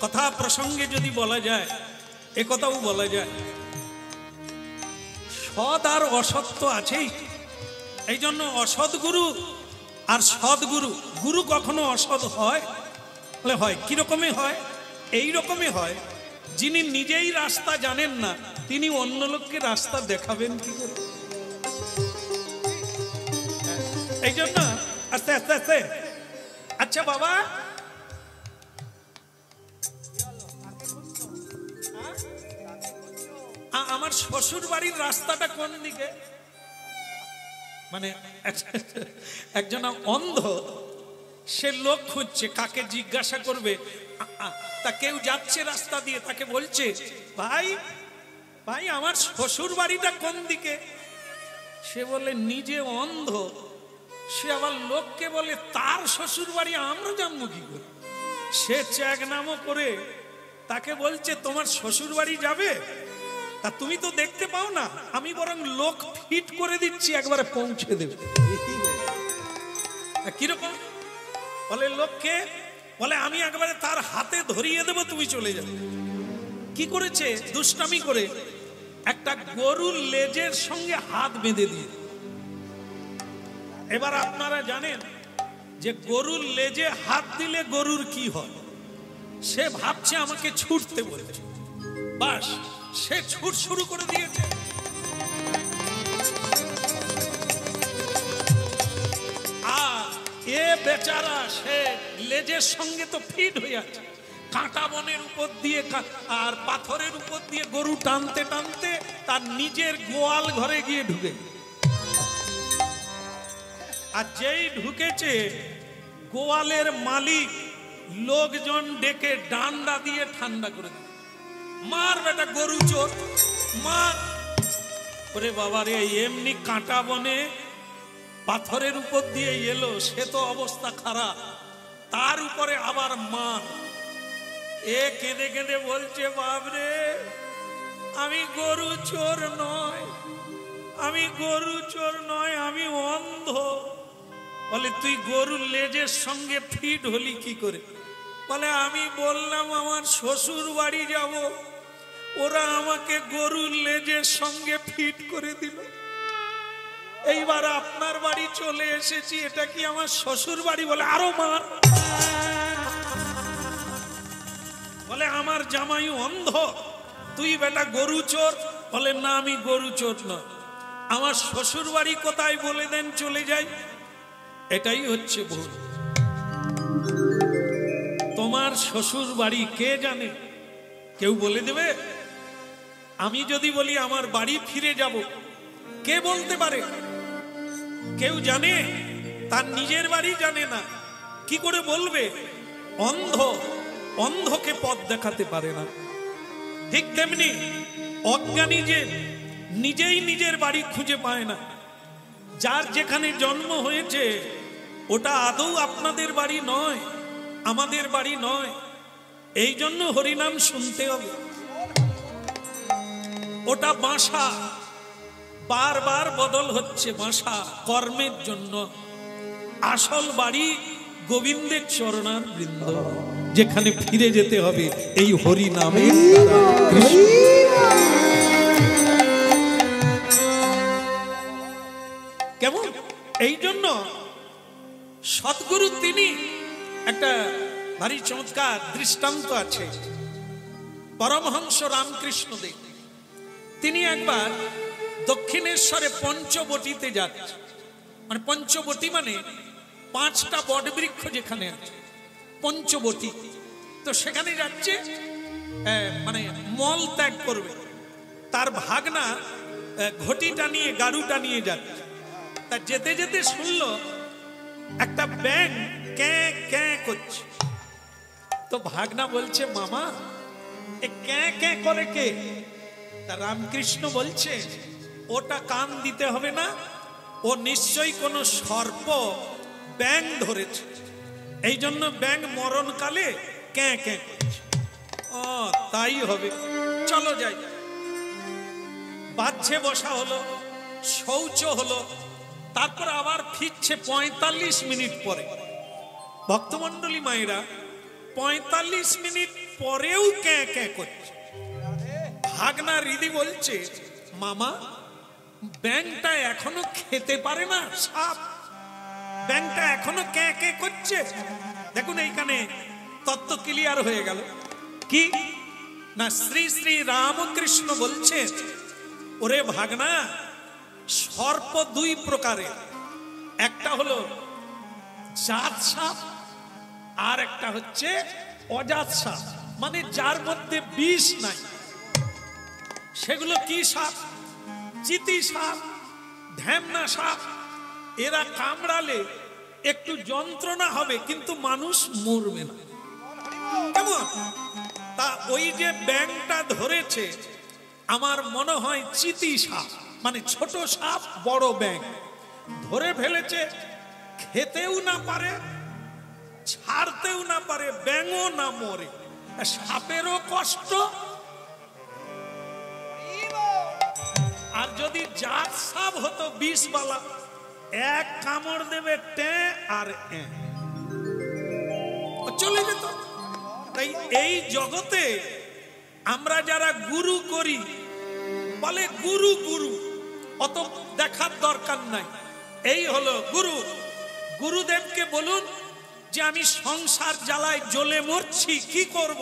কথা প্রসঙ্গে যদি বলা যায় এ কথাও বলা যায় সৎ আর অসৎ তো আছেই এই জন্য অসৎ গুরু আর সৎ গুরু গুরু কখনো অসৎ হয় বলে হয় কিরকমে হয় এই রকমে হয় যিনি নিজেই রাস্তা জানেন না তিনি অন্য লোককে রাস্তা দেখাবেন কি করে এই জন্য আস্তে আস্তে আস্তে আচ্ছা বাবা আমার শ্বশুর বাড়ির রাস্তাটা কোন দিকে মানে একজন অন্ধ সে লোক খুঁজছে কাকে জিজ্ঞাসা করবে তা কেউ যাচ্ছে রাস্তা দিয়ে তাকে বলছে ভাই ভাই আমার শ্বশুর বাড়িটা কোন দিকে সে বলে নিজে অন্ধ সে আবার লোককে বলে তার শ্বশুর বাড়ি আমরা জানবো কি করে সে চ্যাগ নামও করে তাকে বলছে তোমার শ্বশুর বাড়ি যাবে তা তুমি তো দেখতে পাও না আমি বরং লোক ফিট করে দিচ্ছি একবারে পৌঁছে দেবে কিরকম বলে লোককে বলে আমি একবারে তার হাতে ধরিয়ে দেব তুমি চলে যাবে কি করেছে দুষ্টামি করে একটা গরুর লেজের সঙ্গে হাত বেঁধে দিয়ে এবার আপনারা জানেন যে গরুর লেজে হাত দিলে গরুর কি হয় সে ভাবছে আমাকে ছুটতে বলেছে বাস সে ছুট শুরু করে দিয়েছে আর এ বেচারা সে লেজের সঙ্গে তো ফিট হয়ে আছে কাঁটা বনের উপর দিয়ে আর পাথরের উপর দিয়ে গরু টানতে টানতে তার নিজের গোয়াল ঘরে গিয়ে ঢুকে আর যেই ঢুকেছে গোয়ালের মালিক লোকজন ডেকে ডান্ডা দিয়ে ঠান্ডা করে দিল মার বেটা গরু চোর মার ওরে বাবা রে এমনি কাঁটা বনে পাথরের উপর দিয়ে এলো সে তো অবস্থা খারাপ তার উপরে আবার মার এ কেঁদে কেঁদে বলছে বাবরে আমি গরু চোর নয় আমি গরু চোর নয় আমি অন্ধ বলে তুই গরুর লেজের সঙ্গে ফিট হলি কি করে বলে আমি বললাম আমার শ্বশুর বাড়ি যাব ওরা আমাকে গরুর লেজের সঙ্গে ফিট করে দিল এইবার আপনার বাড়ি চলে এসেছি এটা কি আমার শ্বশুর বাড়ি বলে আরো মার বলে আমার জামাই অন্ধ তুই বেটা গরু চোর বলে না আমি গরু চোর নয় আমার শ্বশুর বাড়ি কোথায় বলে দেন চলে যাই এটাই হচ্ছে ভুল তোমার শ্বশুর বাড়ি কে জানে কেউ বলে দেবে আমি যদি বলি আমার বাড়ি ফিরে যাব, কে বলতে পারে? কেউ জানে? তার নিজের বাড়ি জানে না, কি করে বলবে? অন্ধ অন্ধকে পথ দেখাতে পারে না। ঠিক তেমনি অজ্ঞানী যে নিজেই নিজের বাড়ি খুঁজে পায় না। যার যেখানে জন্ম হয়েছে ওটা আদৌ আপনাদের বাড়ি নয়, আমাদের বাড়ি নয়। এই জন্য হরিনাম শুনতে হবে। ওটা বাসা, বারবার বদল হচ্ছে বাসা কর্মের জন্য। আসল বাড়ি গোবিন্দের চরণার বৃন্দ, যেখানে ফিরে যেতে হবে এই হরি নামে। কেমন? এই জন্য সদ্গুরু তিনি একটা ভারী চমৎকার দৃষ্টান্ত আছে। পরমহংস রামকৃষ্ণ দেব তিনি একবার দক্ষিণেশ্বরে পঞ্চবটিতে যাচ্ছে। মানে পঞ্চবটি মানে 5টা বটবৃক্ষ যেখানে আছে, পঞ্চবটি। তো সেখানে যাচ্ছে, মানে মল ত্যাগ করবে। তার ভাগনা ঘটিটা নিয়ে, গাড়ুটা নিয়ে যাচ্ছে। তা যেতে যেতে শুনলো একটা ব্যাঙ ক্যাঁ ক্যাঁ করছে। তো ভাগনা বলছে, মামা এ ক্যাঁ ক্যাঁ করে কে? তা রামকৃষ্ণ বলছে, ওটা কান দিতে হবে না, ও নিশ্চয়ই কোনো সর্প ব্যাঙ ধরেছে, এই জন্য ব্যাঙ মরণকালে ক্যাঁ ক্যাঁ করছে। ও তাই হবে, চলো যাই। বাহ্যে বসা হলো, শৌচ হলো, তারপর আবার ফিরছে 45 মিনিট পরে। ভক্তমন্ডলী মায়েরা 45 মিনিট পরেও ক্যাঁ ক্যাঁ করছে। ভাগনা রিদি বলছে, মামা ব্যাঙটা এখনো খেতে পারে না, সাপ, ব্যাঙটা এখনো ক্যাঁ ক্যাঁ করছে। দেখুন এইখানে তত্ত্ব ক্লিয়ার হয়ে গেল। কি না, শ্রী শ্রী রামকৃষ্ণ বলছে, ওরে ভাগনা, সর্প 2 প্রকারের, একটা হলো জাত সাপ আর একটা হচ্ছে অজাত সাপ, মানে যার মধ্যে বিষ নাই। সেগুলো কি সাপ? চিতি সাপ, ঢ্যামনা সাপ। এরা কামড়ালে একটু যন্ত্রণা হবে কিন্তু মানুষ মরবে না। কেমন? তা ওই যে ব্যাঙটা ধরেছে আমার মনে হয় চিতি সাপ, মানে ছোট সাপ বড় ব্যাঙ ধরে ফেলেছে। খেতেও না পারে, ছাড়তেও না পারে, ব্যাঙও না মরে, সাপেরও কষ্ট। আর যদি জাত সাপ হতো বিষবালা, এক কামড় দেবে টে আর চলে যেত। তাই এই জগতে আমরা যারা গুরু করি, বলে গুরু গুরু, অত দেখার দরকার নাই। এই হলো গুরু। গুরুদেবকে বলুন যে আমি সংসার জ্বালায় জ্বলে মরছি, কি করব?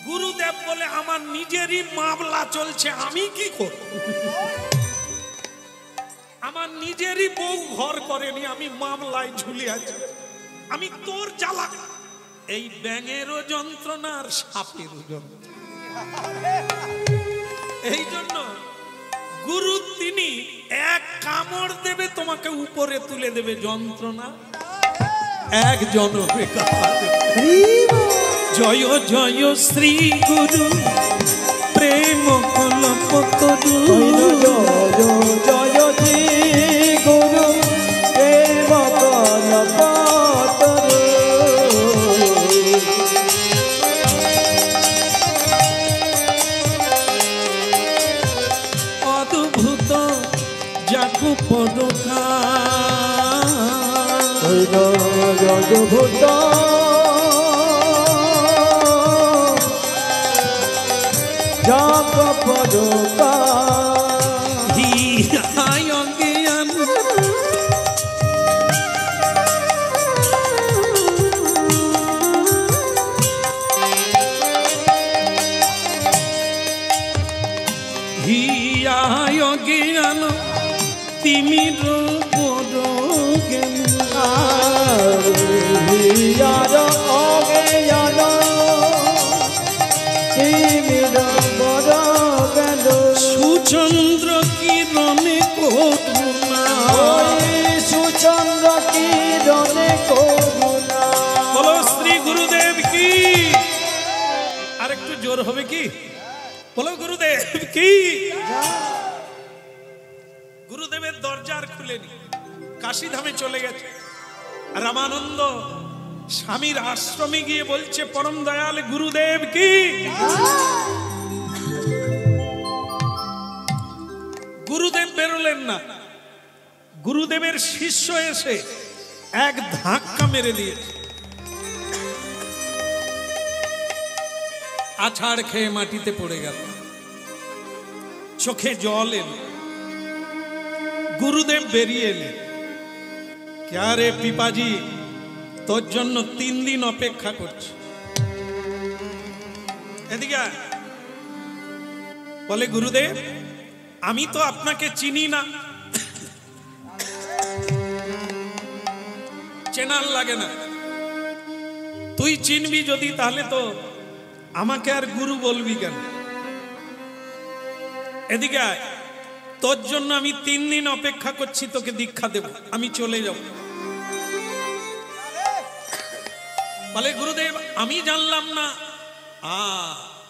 গুরুদেব বলে আমার নিজেরই মামলা চলছে, আমি কি করব? আমার নিজেরই বউ ঘর করেনি, আমি মামলায় ঝুলে আছি, আমি তোর জ্বালা। এই ব্যাঙেরও যন্ত্রণা আর সাপেরও যন্ত্রণা। এই জন্য গুরু তিনি এক কামড় দেবে, তোমাকে উপরে তুলে দেবে, যন্ত্রণা এক জনমে কাঁপাবে। জয় জয় শ্রী গুরু প্রেম কল্পতরু, জয় শ্রী গুরু প্রেম কল্পতরু। অদ্ভুত যাকু পদকা, অদ্ভুত যাকু পদকা, হিয়ায় জ্ঞান হিয়ায় জ্ঞান তিমির বড় জ্ঞান, হিয়ার অজ্ঞান তিমির বড় জ্ঞান। সুচন্দ্র কিরণে করুণা, সুচন্দ্র কিরণে করুণা। বলো শ্রী গুরুদেব কি। আর একটু জোর হবে কি? বলো গুরুদেব কি। গুরুদেবের দরজা আর খুলেনি, কাশীধামে চলে গেছে। রামানন্দ স্বামীর আশ্রমে গিয়ে বলছে, পরম দয়াল গুরুদেব কি। গুরুদেব বেরোলেন না। গুরুদেবের শিষ্য এসে এক ধাক্কা মেরে দিয়েছে, আছাড় খেয়ে মাটিতে পড়ে গেল। চোখে জল এলো। গুরুদেব বেরিয়ে এলেন। ক্যা রে পিপাজি, তোর জন্য 3 দিন অপেক্ষা করছি, এদিকে আয়। বলে গুরুদেব আমি তো আপনাকে চিনি না। চেনার লাগে না, তুই চিনবি যদি তাহলে তো আমাকে আর গুরু বলবি কেন? এদিকে আয়, তোর জন্য আমি 3 দিন অপেক্ষা করছি, তোকে দীক্ষা দেব, আমি চলে যাব। বলে গুরুদেব আমি জানলাম না।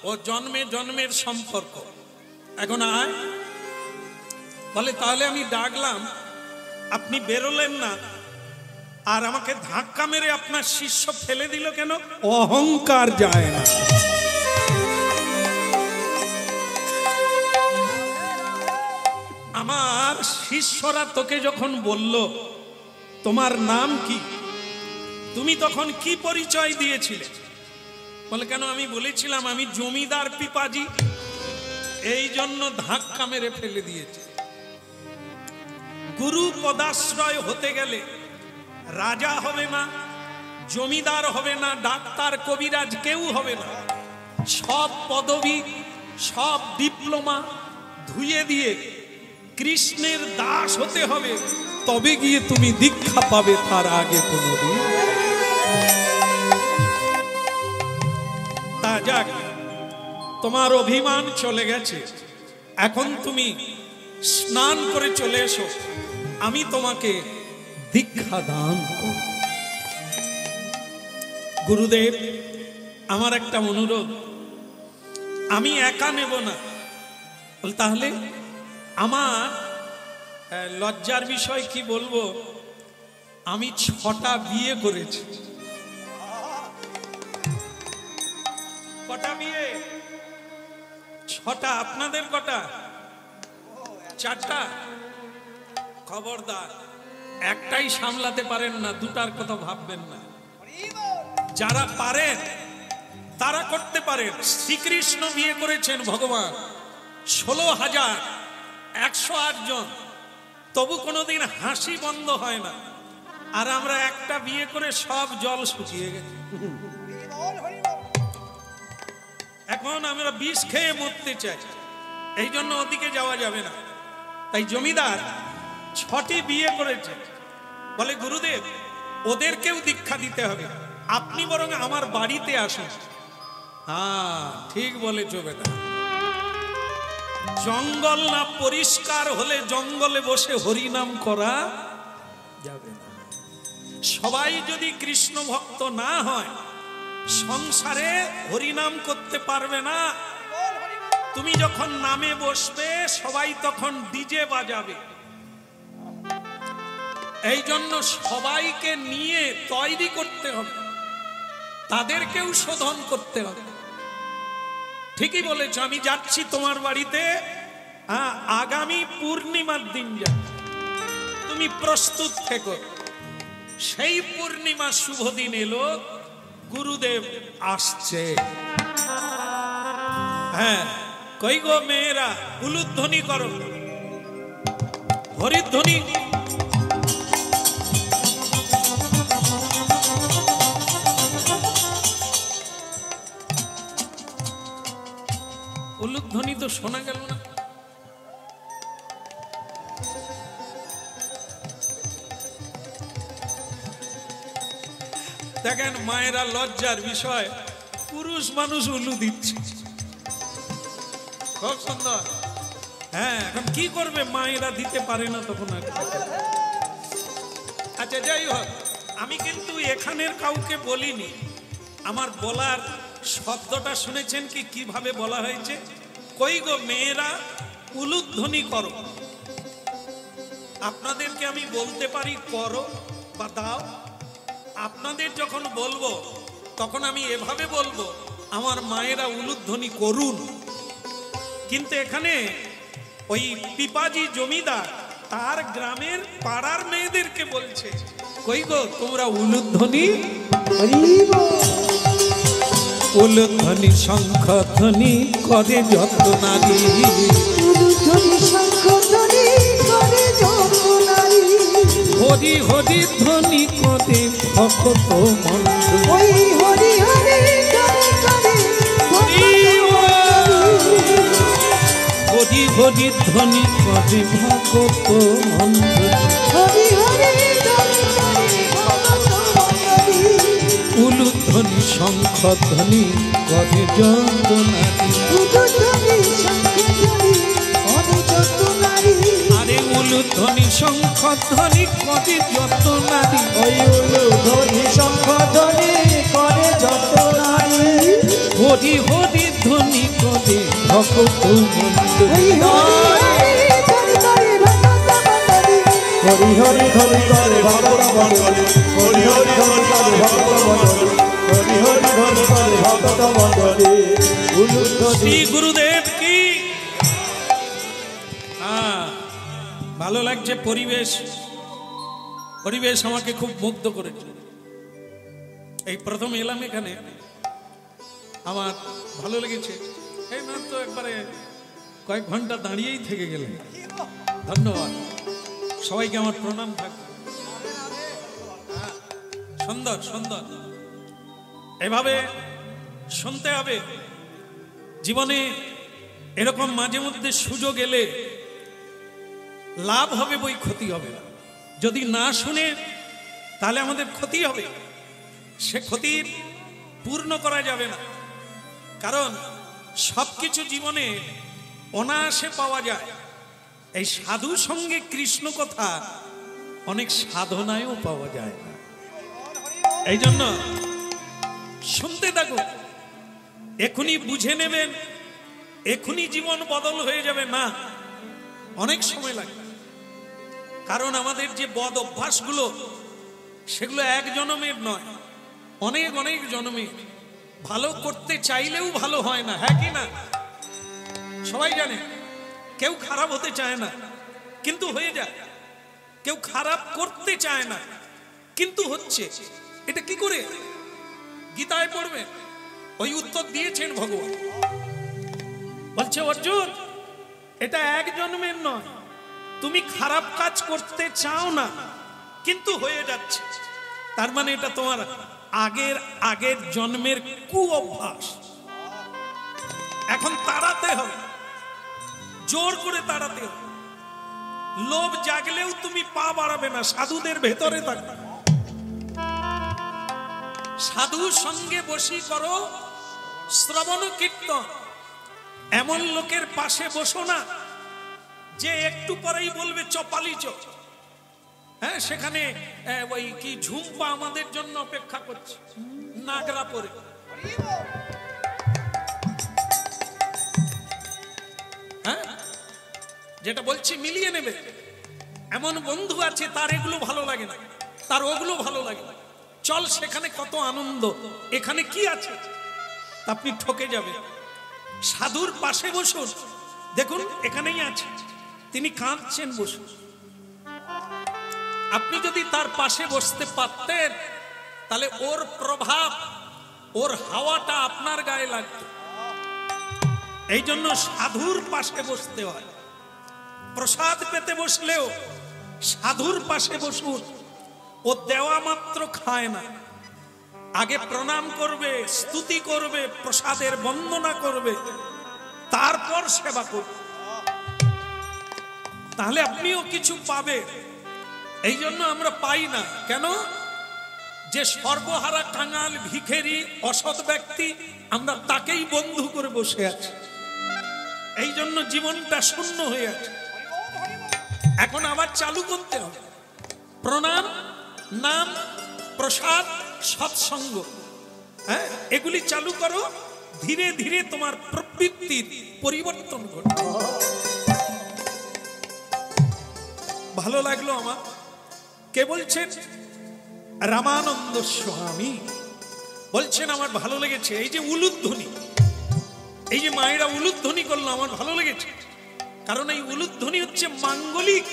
ও জন্মে জন্মের সম্পর্ক, এখন আয়। বলে তাহলে আমি ডাকলাম, আপনি বেরোলেন না, আর আমাকে ধাক্কা মেরে আপনার শিষ্য ফেলে দিল কেন? অহংকার যায় না। আমার শিষ্যরা তোকে যখন বলল তোমার নাম কি, তুমি তখন কি পরিচয় দিয়েছিলে? বলে কেন, আমি বলেছিলাম আমি জমিদার পিপাজি, এই জন্য ধাক্কা মেরে ফেলে দিয়েছে। গুরু পদাশ্রয় হতে গেলে রাজা হবে না, জমিদার হবে না, ডাক্তার কবিরাজ কেউ হবে না। সব পদবি সব ডিপ্লোমা ধুয়ে দিয়ে কৃষ্ণের দাস হতে হবে, তবে গিয়ে তুমি দীক্ষা পাবে, তার আগে কোনোদিন। তা যাক, তোমার অভিমান চলে গেছে, এখন তুমি স্নান করে চলে এসো, আমি তোমাকে দীক্ষা দান করব। গুরুদেব আমার একটা অনুরোধ, আমি একা নেব না। তাহলে আমার লজ্জার বিষয় কি বলবো, আমি 6টা বিয়ে করেছি। কটা বিয়ে? 6টা। আপনাদের কটা? 4টা। খবরদার, একটাই সামলাতে পারেন না, 2টার কথা ভাববেন না। যারা পারেন তারা করতে পারেন। শ্রীকৃষ্ণ বিয়ে করেছেন ভগবান 16,108 জন, তবু কোনোদিন হাসি বন্ধ হয় না। আর আমরা একটা বিয়ে করে সব জল শুকিয়ে গেছে। এখন আমরা বিষ খেয়ে মরতে চাই, এই জন্য ওদিকে যাওয়া যাবে না। তাই জমিদার 6টি বিয়ে করেছে। বলে গুরুদেব ওদেরকেও দীক্ষা দিতে হবে, আপনি বরং আমার বাড়িতে আসুন। ঠিক বলেছো বেটা। জঙ্গল না পরিষ্কার হলে জঙ্গলে বসে হরিনাম করা যাবে না। সবাই যদি কৃষ্ণ ভক্ত না হয়, সংসারে হরিনাম করতে পারবে না। তুমি যখন নামে বসবে সবাই তখন ডিজে বাজাবে। এই জন্য সবাইকে নিয়ে তৈরি করতে হবে, তাদেরকেও শোধন করতে হবে। ঠিকই বলেছ, আমি যাচ্ছি তোমার বাড়িতে, আগামী পূর্ণিমার দিন যাব, তুমি প্রস্তুত থেকো। সেই পূর্ণিমা শুভ দিন এলো, গুরুদেব আসছে। হ্যাঁ, কই গো মেয়েরা, উলুধ্বনি করো, হরিধ্বনি। উলুধ্বনি তো শোনা গেল না। দেখেন মায়েরা, লজ্জার বিষয়, পুরুষ মানুষ উলু দিচ্ছে, খুব সুন্দর। হ্যাঁ, এখন কি করবে, মায়েরা দিতে পারে না তখন আর। আচ্ছা যাই হোক, আমি কিন্তু এখানের কাউকে বলিনি। আমার বলার শব্দটা শুনেছেন কি কিভাবে বলা হয়েছে? কই গো মেয়েরা উলুধ্বনি করো। আপনাদেরকে আমি বলতে পারি করো বা দাও। আপনাদের যখন বলবো তখন আমি এভাবে বলবো, আমার মায়েরা উলুধ্বনি করুন। কিন্তু এখানে ওই পিপাজি জমিদার তার গ্রামের পাড়ার মেয়েদেরকে বলছে, কই গো তোমরা উলুধ্বনি, উলুধ্বনি শঙ্খধ্বনি করে যত নারী, উলুধ্বনি শঙ্খধ্বনি করে যত নারী, হরি হরি ধ্বনি করে ভক্ত মন্দ, ওই হরি হরি ধ্বনি করে হরি হরি ধ্বনি করে ভক্ত মন্দ, হরি হরি ধ্বনি করে ভক্ত মণ্ডলী, উলুধ্বনি শঙ্খধ্বনি করে যত নারী, উলুধ্বনি শঙ্খধ্বনি করে যত নারী, আরে উলুধ্বনি শঙ্খধ্বনি করে যত নারী, ওই উলুধ্বনি শঙ্খধ্বনি করে যত নারী, হরি হরি ধ্বনি করে ভক্ত মন্দ, ওই হরি হরি ধ্বনি করে ভক্ত মণ্ডলী, হরি হরি ধ্বনি করে ভক্ত মণ্ডলী, হরি হরি ধ্বনি করে ভক্ত মণ্ডলী, হরি হরি ধ্বনি করে ভক্ত মণ্ডলী, উলুধ্বনি। শ্রী গুরুদেব কি। ভালো লাগছে পরিবেশ, পরিবেশ আমাকে খুব মুগ্ধ করেছে। এই প্রথম এলাম এখানে, আমার ভালো লেগেছে। এই মাত্র একবারে কয়েক ঘন্টা দাঁড়িয়েই থেকে গেলেন, ধন্যবাদ সবাইকে, আমার প্রণাম থাকবে। সুন্দর সুন্দর, এভাবে শুনতে হবে। জীবনে এরকম মাঝে মধ্যে সুযোগ এলে লাভ হবে বই ক্ষতি হবে না। যদি না শুনে তাহলে আমাদের ক্ষতি হবে, সে ক্ষতির পূর্ণ করা যাবে না। কারণ সবকিছু জীবনে অনায়াসে পাওয়া যায়। এই সাধু সঙ্গে কৃষ্ণ কথা অনেক সাধনায়ও পাওয়া যায় না। এই জন্য শুনতে থাকুন, এখনই বুঝে নেবেন, এখনই জীবন বদল হয়ে যাবে না, অনেক সময় লাগবে। কারণ আমাদের যে বদ অভ্যাসগুলো, সেগুলো এক জন্মের নয়, অনেক অনেক জন্মের। ভালো করতে চাইলেও ভালো হয় না, হ্যাঁ কি না? সবাই জানে কেউ খারাপ হতে চায় না কিন্তু হয়ে যায়, কেউ খারাপ করতে চায় না কিন্তু হচ্ছে। এটা কি করে? গীতায় পড়বে, ওই উত্তর দিয়েছেন ভগবান। বলছে অর্জুন, এটা এক জন্মের নয়, তুমি খারাপ কাজ করতে চাও না কিন্তু হয়ে যাচ্ছে, তার মানে এটা তোমার আগের আগের জন্মের কু অভ্যাস। এখন তাড়াতে হবে, জোর করে তাড়াতে হবে। লোভ জাগলেও তুমি পা বাড়াবে না, সাধুদের ভেতরে থাকবে। সাধু সঙ্গে বসি করো শ্রবণ কীর্তন। এমন লোকের পাশে বসো না যে একটু পরেই বলবে চপালি চ। হ্যাঁ, সেখানে ওই কি ঝুম্পা আমাদের জন্য অপেক্ষা করছে নাগরা পরে। হ্যাঁ, যেটা বলছি মিলিয়ে নেবে। এমন বন্ধু আছে তার এগুলো ভালো লাগে না, তার ওগুলো ভালো লাগে না। চল সেখানে কত আনন্দ, এখানে কি আছে? আপনি ঠকে যাবেন। সাধুর পাশে বসুন, দেখুন এখানেই আছে, তিনি কাঁদছেন, বসুন। আপনি যদি তার পাশে বসতে পারতেন তাহলে ওর প্রভাব, ওর হাওয়াটা আপনার গায়ে লাগতো। এই জন্য সাধুর পাশে বসতে হয়। প্রসাদ পেতে বসলেও সাধুর পাশে বসুন। ও দেওয়া মাত্র খায় না, আগে প্রণাম করবে, স্তুতি করবে, প্রসাদের বন্দনা করবে, তারপর সেবা করবে, তাহলে আপনিও কিছু পাবে। এই জন্য আমরা পাই না কেন? যে সর্বহারা কাঙাল ভিখেরি অসৎ ব্যক্তি, আমরা তাকেই বন্ধু করে বসে আছি। এই জন্য জীবনটা শূন্য হয়ে আছে। এখন আবার চালু করতে হবে প্রণাম, নাম, প্রসাদ, সৎসঙ্গ। হ্যাঁ, এগুলি চালু করো, ধীরে ধীরে তোমার প্রবৃত্তির পরিবর্তন ঘটবে। ভালো লাগলো আমার। কে বলছেন? রামানন্দ স্বামী বলছেন আমার ভালো লেগেছে এই যে উলুধ্বনি, এই যে মায়েরা উলুধ্বনি করলো আমার ভালো লেগেছে। কারণ এই উলুধ্বনি হচ্ছে মাঙ্গলিক,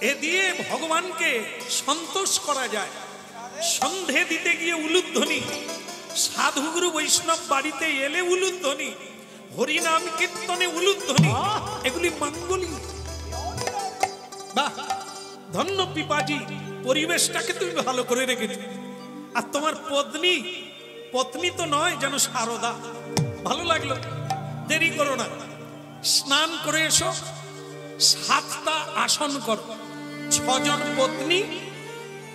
এ দিয়ে ভগবানকে সন্তোষ করা যায়। সন্ধে দিতে গিয়ে উলুধ্বনি, সাধুগুরু বৈষ্ণব বাড়িতে এলে উলুধ্বনি, হরিনাম কীর্তনে উলুধ্বনি, এগুলি মাঙ্গলিক। বাহ, ধন্য পিপাজি, পরিবেশটাকে তুমি ভালো করে রেখেছো। আর তোমার পত্নী, পত্নী তো নয় যেন সারদা। ভালো লাগলো। দেরি করো না, স্নান করে এসো, 7টা আসন করো। 6 জন পত্নী,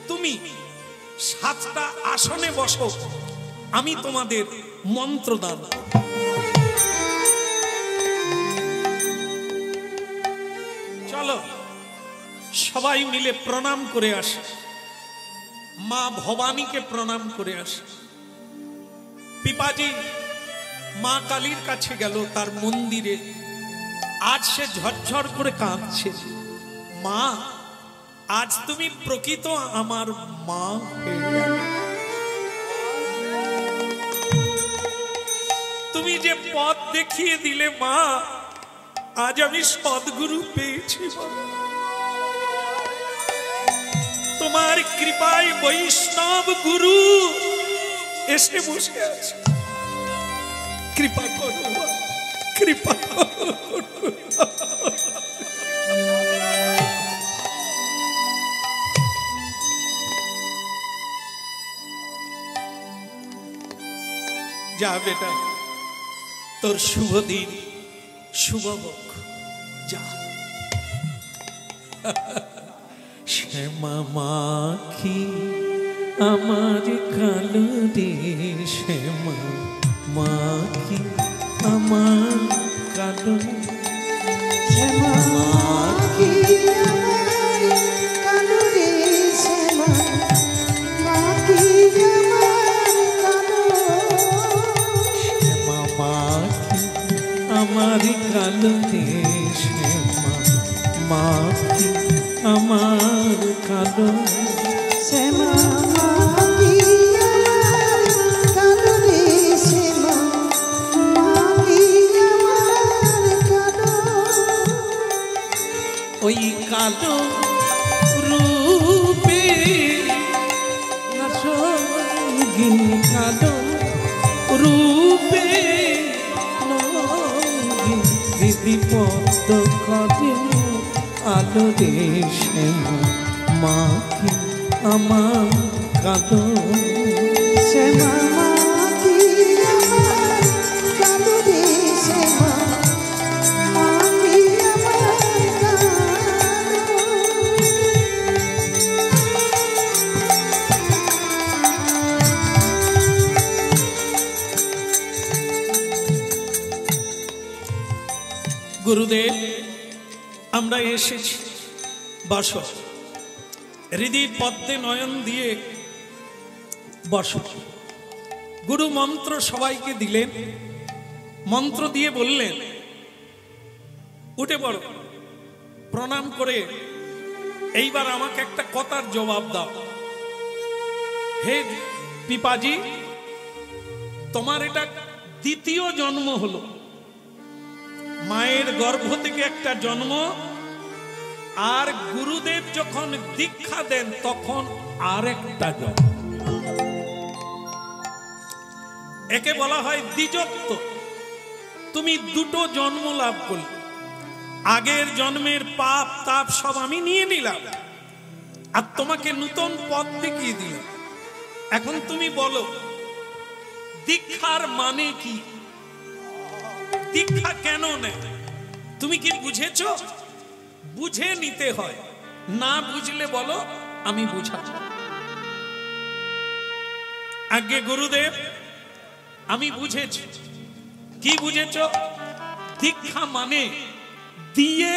তুমি 7টা আসনে বসো, আমি তোমাদের মন্ত্র দান। চলো সবাই মিলে প্রণাম করে আসে, মা ভবানীকে প্রণাম করে আসে। পিপাজি মা কালীর কাছে গেল, তার মন্দিরে। আজ সে ঝরঝর করে কাঁদছে। মা, আজ তুমি প্রকৃত আমার মা হয়ে গেলে। তুমি যে পথ দেখিয়ে দিলে মা, আজ আমি সদ্গুরু পেয়েছি। তোমার কৃপায় বৈষ্ণব গুরু এসে বসে আছে। কৃপা করো, কৃপা করো। যা বেটা, তোর শুভ দিন শুভ হোক, যা। শ্যামা মাখি আমার কালো রে, শ্যামা মাখি আমার কালো, শ্যামা মাখি আমার কালো রে, শ্যামা মাখি আমার কালো, শ্যামা মাখি আমার কালো রে, শ্যামা মাখি আমার কালো, শ্যামা মাখি আমার কালো রে, শ্যামা মাখি আমার কালো। ওই কালো রূপে রঙিন কালো রূপে রঙিন দিদি পদ্ম করে আলো রে, শ্যামা মাখি আমার কালো, শ্যামা মাখি আমার কালো রে, শ্যামা মাখি আমার কালো। গুরুদেব আমরা এসেছি, বসো। হৃদয় পদ্মে নয়ন দিয়ে বসো। গুরু মন্ত্র সবাইকে দিলেন, মন্ত্র দিয়ে বললেন উঠে পড়ো, প্রণাম করে এইবার আমাকে একটা কথার জবাব দাও। হে পিপাজি, তোমার এটা দ্বিতীয় জন্ম হলো। মায়ের গর্ভ থেকে একটা জন্ম, আর গুরুদেব যখন দীক্ষা দেন তখন আর একটা জন্ম। একে বলা হয় দ্বিজত্ব। তুমি দুটো জন্ম লাভ করলে। আগের জন্মের পাপ তাপ সব আমি নিয়ে নিলাম, আর তোমাকে নতুন পথ দেখিয়ে দিলাম। এখন তুমি বলো দীক্ষার মানে কি? দীক্ষা কেন নেয়? তুমি কি বুঝেছো? বুঝে নিতে হয়, না বুঝলে বলো আমি বুঝাবো। আগে গুরুদেব আমি বুঝেছি। কি বুঝেছ? দীক্ষা মানে দিয়ে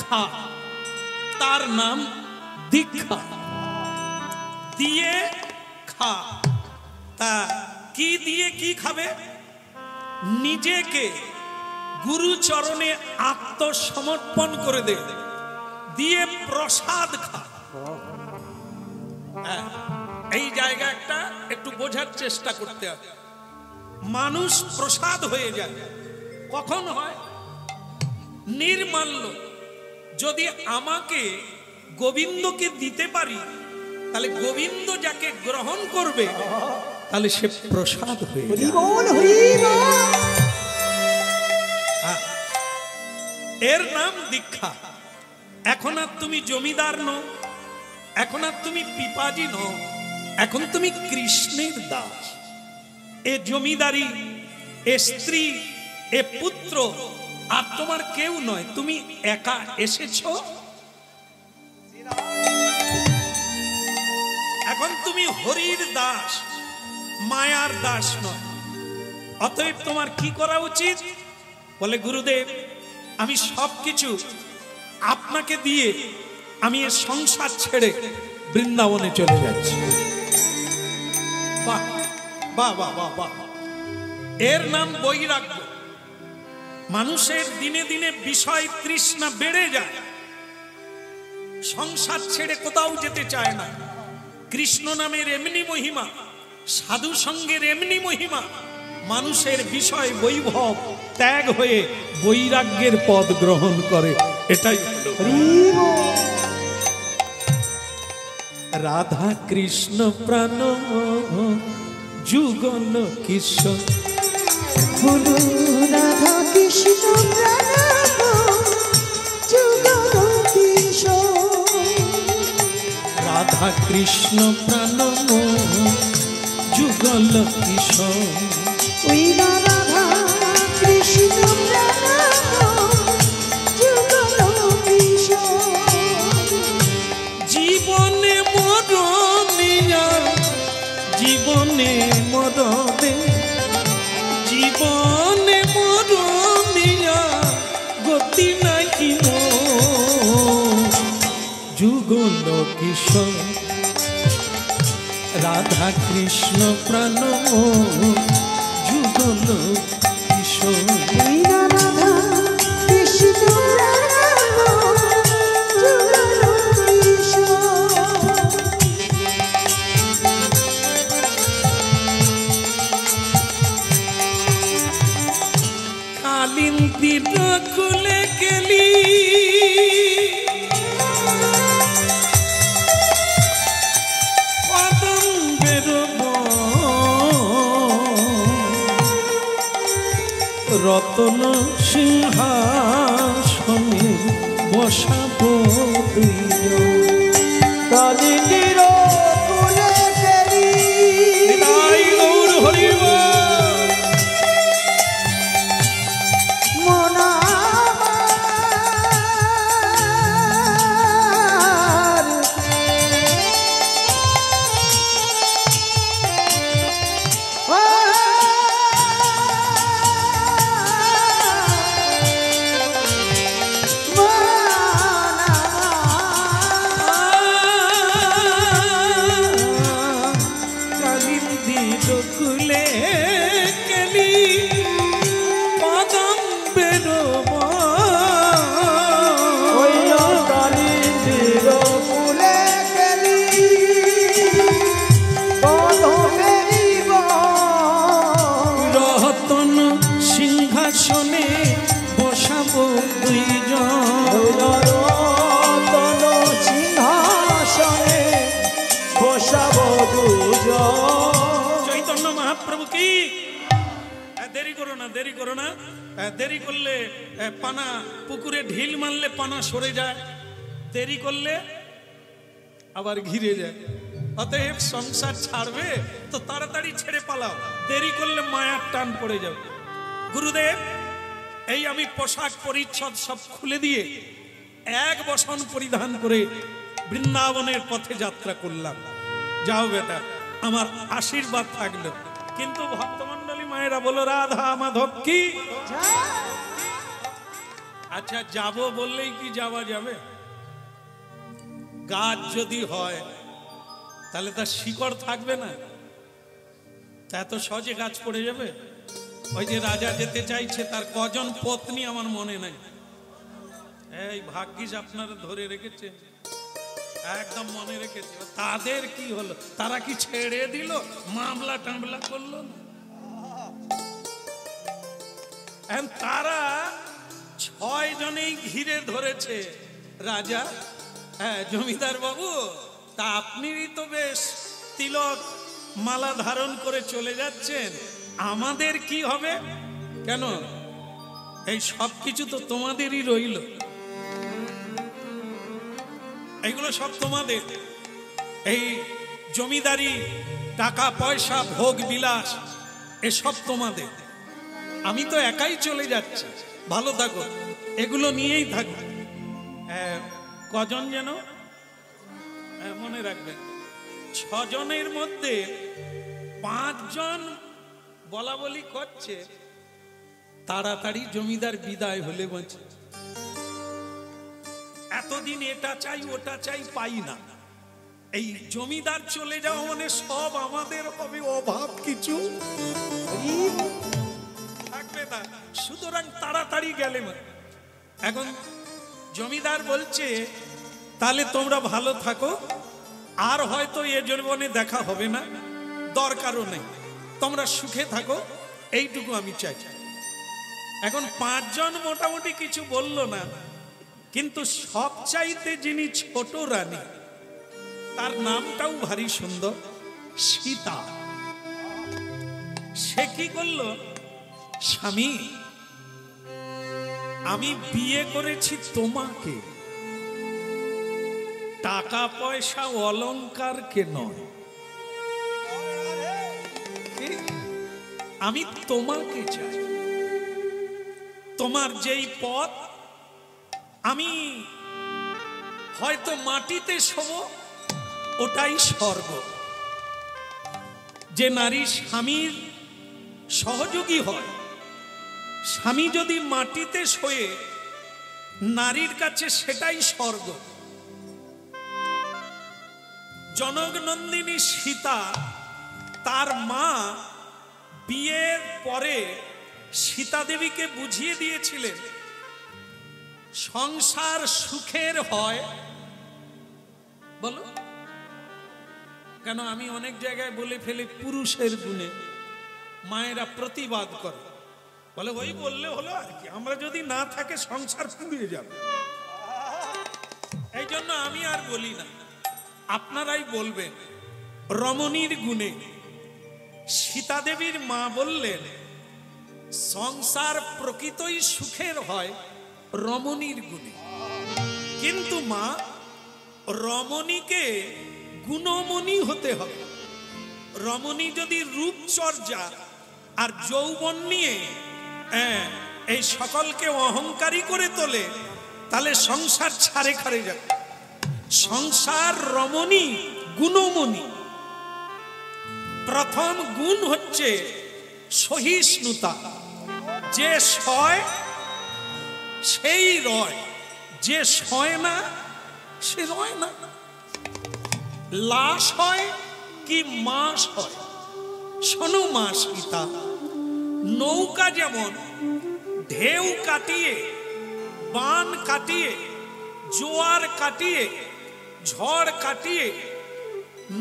খা, তার নাম দীক্ষা। দিয়ে খা, তা কি দিয়ে কি খাবে? নিজেকে গুরু চরণে আত্মসমর্পণ করে দে, দিয়ে প্রসাদ খা। এই জায়গা একটা একটু বোঝার চেষ্টা করতে হবে। মানুষ প্রসাদ হয়ে যায় কখন হয়? নির্মাল্য। যদি আমাকে গোবিন্দকে দিতে পারি, তাহলে গোবিন্দ যাকে গ্রহণ করবে তাহলে সে প্রসাদ হয়ে যায়। এর নাম দীক্ষা। এখন আর তুমি জমিদার নও, এখন আর তুমি পিপাজি নও, এখন তুমি কৃষ্ণের দাস। এ জমিদারি, এ স্ত্রী, এ পুত্র আর তোমার কেউ নয়, তুমি একা এসেছো। এখন তুমি হরির দাস, মায়ার দাস নয়। অতএব তোমার কি করা উচিত? বলে, গুরুদেব আমি সবকিছু আপনাকে দিয়ে আমি এ সংসার ছেড়ে বৃন্দাবনে চলে যাচ্ছি। বাহ বাহ বাহ বাহ বাহ। এর নাম বৈরাগ্য। মানুষের দিনে দিনে বিষয় তৃষ্ণা বেড়ে যায়, সংসার ছেড়ে কোথাও যেতে চায় না। কৃষ্ণ নামের এমনি মহিমা, সাধু সঙ্গের এমনি মহিমা, মানুষের বিষয় বৈভব ত্যাগ হয়ে বৈরাগ্যের পদ গ্রহণ করে। এটাই রাধা কৃষ্ণ প্রাণ যুগল কিশোর, রাধা কৃষ্ণ রাধা কৃষ্ণ প্রাণ যুগল কিশোর, ওই রাধা কৃষ্ণ যুগল কিশোর। জীবনে মরণিয়া, জীবনে মরণে, জীবনে মরণিয়া গতি নাহি যুগল কিশোর, রাধা কৃষ্ণ প্রাণ যুগল কিশোর। রাধা কৃষ্ণ যুগল কিশোর। কালিন্দির কুলে গেলি, রতন সিংহাসনে বসাবো কালিন্দির কুলে গেলি, গৌর হরিব মন আমার সিংহাসনে বসাবো দুইজন, রতন সিংহাসনে বসাবো দুজন। চৈতন্য মহাপ্রভু কি! দেরি করো না, দেরি করো না। দেরি করলে পানা, পুকুরে ঢিল মারলে পানা সরে যায়, দেরি করলে আবার ঘিরে যায়। অতএব সংসার ছাড়বে তো তাড়াতাড়ি ছেড়ে পালাও, দেরি করলে মায়ার টান পড়ে যাবে। গুরুদেব, এই আমি পোশাক পরিচ্ছদ সব খুলে দিয়ে এক বসন পরিধান করে বৃন্দাবনের পথে যাত্রা করলাম। যাও বেটা, আমার আশীর্বাদ থাকলো। কিন্তু ভক্তমন্ডলী মায়েরা বলো, রাধা মাধব কি! আচ্ছা যাব বললেই কি যাওয়া যাবে? গাছ যদি হয় তাহলে তার শিকড় থাকবে না, তা এত সহজে গাছ পড়ে যাবে? ওই যে রাজা যেতে চাইছে, তার কজন পত্নী আমার মনে নাই। এই ভাগ্যিস আপনারা ধরে রেখেছে, একদম মনে রেখেছে। তাদের কি হলো? তারা কি ছেড়ে দিল? মামলা টামলা করলো না? তারা 6 জনেই ঘিরে ধরেছে রাজা। হ্যাঁ জমিদার বাবু, তা আপনি তো বেশ তিলক মালা ধারণ করে চলে যাচ্ছেন, আমাদের কি হবে? কেন এই সব কিছু তো তোমাদেরই রইল, এইগুলো সব তোমাদের। এই জমিদারি, টাকা পয়সা, ভোগ বিলাস এসব তোমাদের। আমি তো একাই চলে যাচ্ছি, ভালো থাকো, এগুলো নিয়েই থাকো। কজন যেন মনে রাখবেন, 6 জনের মধ্যে 5 জন বলা বলি করছে তাড়াতাড়ি জমিদার বিদায় হলে বলছে। এতদিন এটা চাই ওটা চাই, পাই না। এই জমিদার চলে যাওয়া মানে সব আমাদের হবে, অভাব কিছু থাকবে না। সুতরাং তাড়াতাড়ি গেলে। এখন জমিদার বলছে তাহলে তোমরা ভালো থাকো, আর হয়তো এ জীবনে দেখা হবে না, দরকারও নেই, তোমরা সুখে থাকো, এইটুকু আমি চাই। এখন 5 জন মোটামুটি কিছু বলল না, কিন্তু সবচাইতে যিনি ছোট রানী, তার নামটাও ভারী সুন্দর, সীতা। সে কি করলো? স্বামী, আমি বিয়ে করেছি তোমাকে, টাকা পয়সা অলংকারকে নয়, আমি তোমাকে চাই। তোমার যেই পথ, আমি হয়তো মাটিতে শোব, ওটাই স্বর্গ। যে নারী স্বামীর সহযোগী হয়, স্বামী যদি মাটিতে শোয়ে, নারীর কাছে সেটাই স্বর্গ। জনকনন্দিনী সীতা, তার মা বিয়ের পরে সীতা দেবীকে বুঝিয়ে দিয়েছিলেন, সংসার সুখের হয়। বলো কেন? আমি অনেক জায়গায় বলে ফেলি পুরুষের গুণে, মায়েরা প্রতিবাদ করে, বলে ওই বললে হলো আর কি, আমরা যদি না থাকে সংসার পুড়িয়ে যাবে। এই জন্য আমি আর বলি না, আপনারাই বলবেন। রমণীর গুণে সীতা দেবীর মা বললেন, সংসার প্রকৃতই সুখের হয় রমণীর গুণে। কিন্তু মা, রমণীকে গুণমণি হতে হবে। রমণী যদি রূপচর্যা আর যৌবন নিয়ে এই সকলকে অহংকারী করে তোলে, তাহলে সংসার ছাড়ে খারে যাবে। সংসার রমণী, গুণমণি। প্রথম গুণ হচ্ছে সহিষ্ণুতা। যে সয় সেই রয়, যে সয় না সে রয় না। লাশ হয় কি মাস হয়? শোনো মা সীতা, নৌকা যেমন ঢেউ কাটিয়ে, বান কাটিয়ে, জোয়ার কাটিয়ে, ঝড় কাটিয়ে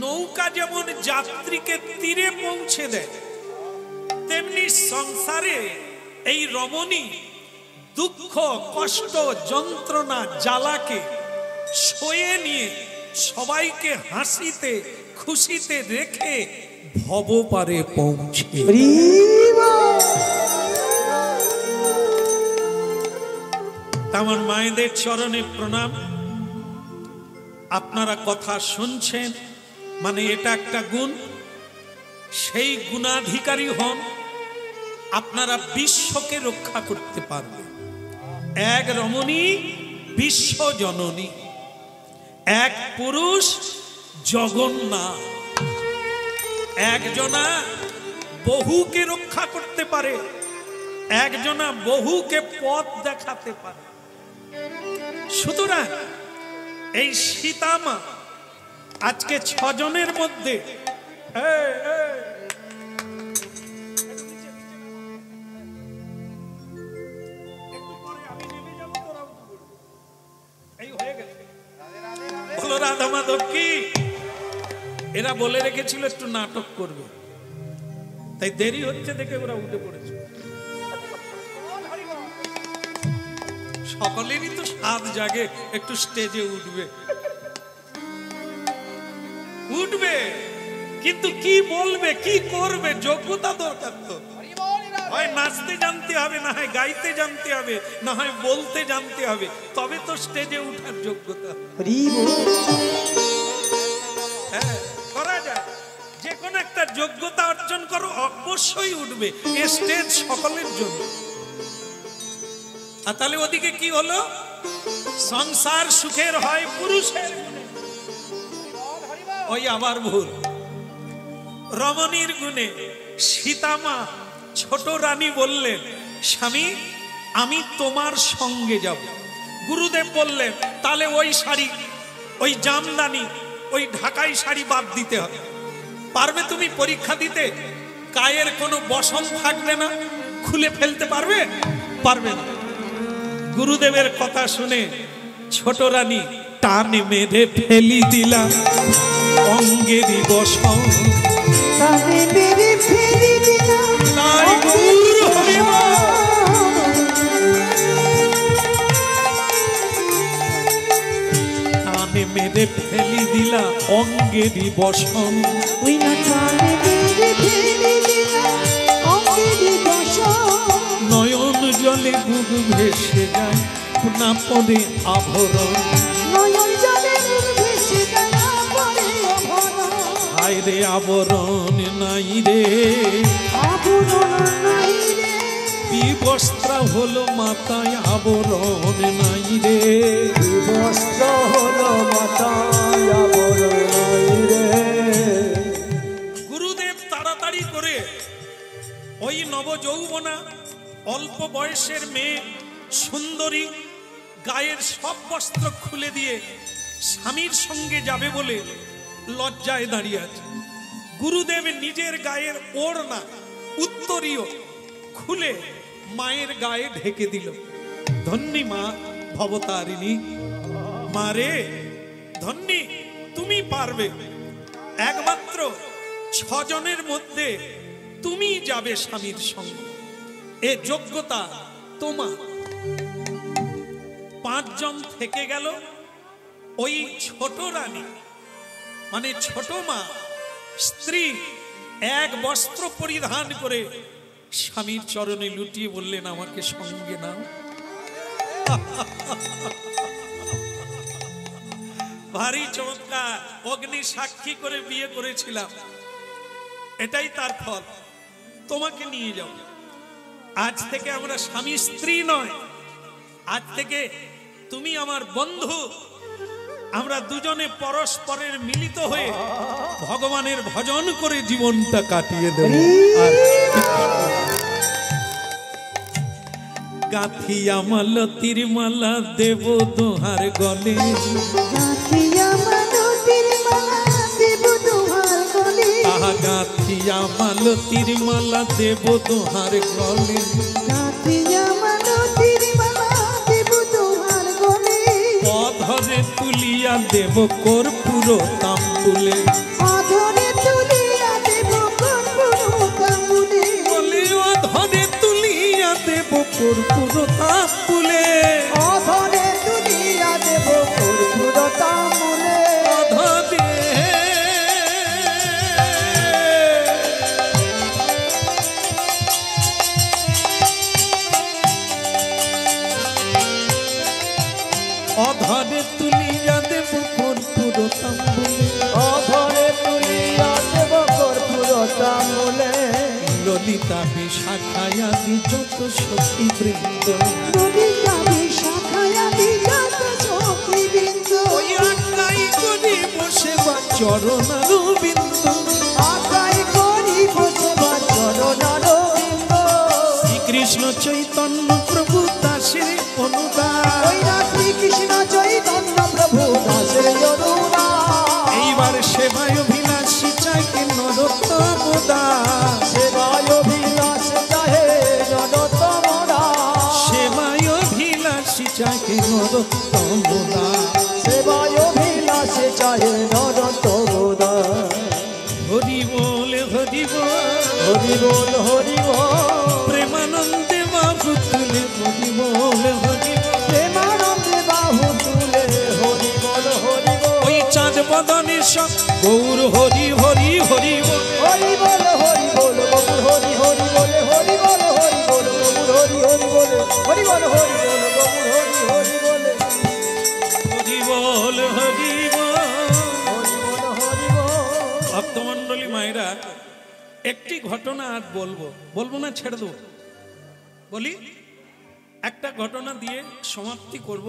নৌকা যেমন যাত্রীকে তীরে পৌঁছে দেয়, তেমনি সংসারে এই রমণী দুঃখ, কষ্ট, যন্ত্রণা, জ্বালাকে সয়ে নিয়ে সবাইকে হাসিতে খুশিতে রেখে ভবপারে পৌঁছে। আমার মায়েদের চরণে প্রণাম। আপনারা কথা শুনছেন মানে এটা একটা গুণ। সেই গুণাধিকারী হন, আপনারা বিশ্বকে রক্ষা করতে পারবেন। এক রমণী বিশ্ব জননী, এক পুরুষ জগন্নাথ। একজনা বহুকে রক্ষা করতে পারে, একজনা বহুকে পথ দেখাতে পারে। সুতরাং এই সীতামা আজকে 6 জনের মধ্যে বলো রাধা মাধব কি, এরা বলে রেখেছিল একটু নাটক করবে, তাই দেরি হচ্ছে দেখে ওরা উঠে পড়েছে। সকলেরই তো সাত জাগে একটু স্টেজে উঠবে, কিন্তু কি বলবে কি করবে যোগ্যতা দরকার তো। হয় নাচতে জানতে হবে, না হয় গাইতে জানতে হবে, না হয় বলতে জানতে হবে, তবে তো স্টেজে উঠার যোগ্যতা। হ্যাঁ করা যায়, যে কোনো একটা যোগ্যতা অর্জন করো, অবশ্যই উঠবে। এই স্টেজ সকলের জন্য। আর তাহলে ওদিকে কি হলো, সংসার সুখের হয় পুরুষের গুণে, ওই আবার ভুল, রমণীর গুণে। সীতামা ছোট রানী বললেন, স্বামী আমি তোমার সঙ্গে যাব। গুরুদেব বললেন, তাহলে ওই শাড়ি, ওই জামদানি, ওই ঢাকাই শাড়ি বাদ দিতে হবে। পারবে তুমি পরীক্ষা দিতে? গায়ের কোনো বসন থাকবে না, খুলে ফেলতে পারবে? পারবে না। গুরুদেবের কথা শুনে ছোট রানী টানে মেরে ফেলি দিলা অঙ্গেরই বসন, টানে মেরে ফেলি দিলা টানে মেরে ফেলি দিলা অঙ্গেরই বসন, ওই না টানে মেরে ফেলি দিলা অঙ্গেরই বসন। নয়ন জলে বুক ভেসে যায় না পরে আভরণ, নয়ন জলে বুক ভেসে যায় না পরে আভরণ। হায় রে আবরণ নাই রে, আভরণ নাই রে, বিবস্ত্র হলো মাথায় আবরণ নাই রে, বস্ত্র হলো মাথায় আবরণ নাই রে। গুরুদেব তাড়াতাড়ি করে ওই নবযৌবনা অল্প বয়সের মেয়ে সুন্দরী গায়ের সব বস্ত্র খুলে দিয়ে স্বামীর সঙ্গে যাবে বলে লজ্জায় দাঁড়িয়ে আছে। গুরুদেব নিজের গায়ের ওড়না উত্তরীয় খুলে মায়ের গায়ে ঢেকে দিল। ধন্যী মা ভবতারিণী, মা রে ধন্যী, তুমি পারবে। একমাত্র 6 জনের মধ্যে তুমি যাবে স্বামীর সঙ্গে, এ যোগ্যতা তোমার। 5 জন থেকে গেল। ওই ছোট রানী মানে ছোট মা স্ত্রী এক বস্ত্র পরিধান করে স্বামীর চরণে লুটিয়ে বললেন, আমাকে সঙ্গে নাও। ভারী চমৎকার, অগ্নি সাক্ষী করে বিয়ে করেছিলাম, এটাই তার ফল। তোমাকে নিয়ে যাও। আজ থেকে আমরা স্বামী স্ত্রী নয়, আজ থেকে তুমি আমার বন্ধু। আমরা দুজনে পরস্পরের মিলিত হয়ে ভগবানের ভজন করে জীবনটা কাটিয়ে দেব। গাথিয়া মালতীর মালা দেব দোহার গলে, গাথিয়া মালতীর মালা দেব দোহার গলে, আহা গাথিয়া মালতীর মালা দেব দোহার গলে, গাথিয়া মালতীর মালা দেব দোহার গলে, অধরে তুলিয়া দেব কর্পূর তাম্বুলে, অধরে তুলিয়া দেব কর্পূর তাম্বুলে, বলে অধরে তুলিয়া দেব কর্পূর তাম্বুলে, অধরে তুলিয়া দেব কর্পূর তাম্বুলে, অধরে অধরে তুলিয়া দেব কর্পূর তাম্বুলে, অধরে তুলিয়া দেব কর্পূর তাম্বুলে, ললিতা বিশাখায়াদি যত সখী বৃন্দ, ললিতা বিশাখায়াদি যত সখী বৃন্দ, ওই আজ্ঞাই করি বসে বা চরণারবিন্দ, আজ্ঞাই করি বসে বা চরণারবিন্দ, শ্রীকৃষ্ণ চৈতন্য প্রভু দাসের অনুদান, ওই রাধা অভিলাষী চাহে নরোত্তম দাস। সেবায় অভিলাষে চাহে নরোত্তম দাস। হরি বল হরি বল হরি বল হরি বল। প্রেমানন্দে বাহু তুলে হরি বল হরি বল। প্রেমানন্দে বাহু তুলে হরি বল হরি বল। ওই চাঁদ বদনে সব গৌর হরি হরি হরি বল। হরি বল হরি বল গৌর হরি হরি বলে। হরি বল হরি বল গৌর হরি হরি বলে। হরি বল হরি বল গৌর হরি হরি বলে। হরি বল হরি বল। হরি বল হরি বল। ভক্তমণ্ডলী মায়েরা, একটি ঘটনা আর বলবো না, ছেড়ে দেবো। বলি, একটা ঘটনা দিয়ে সমাপ্তি করব।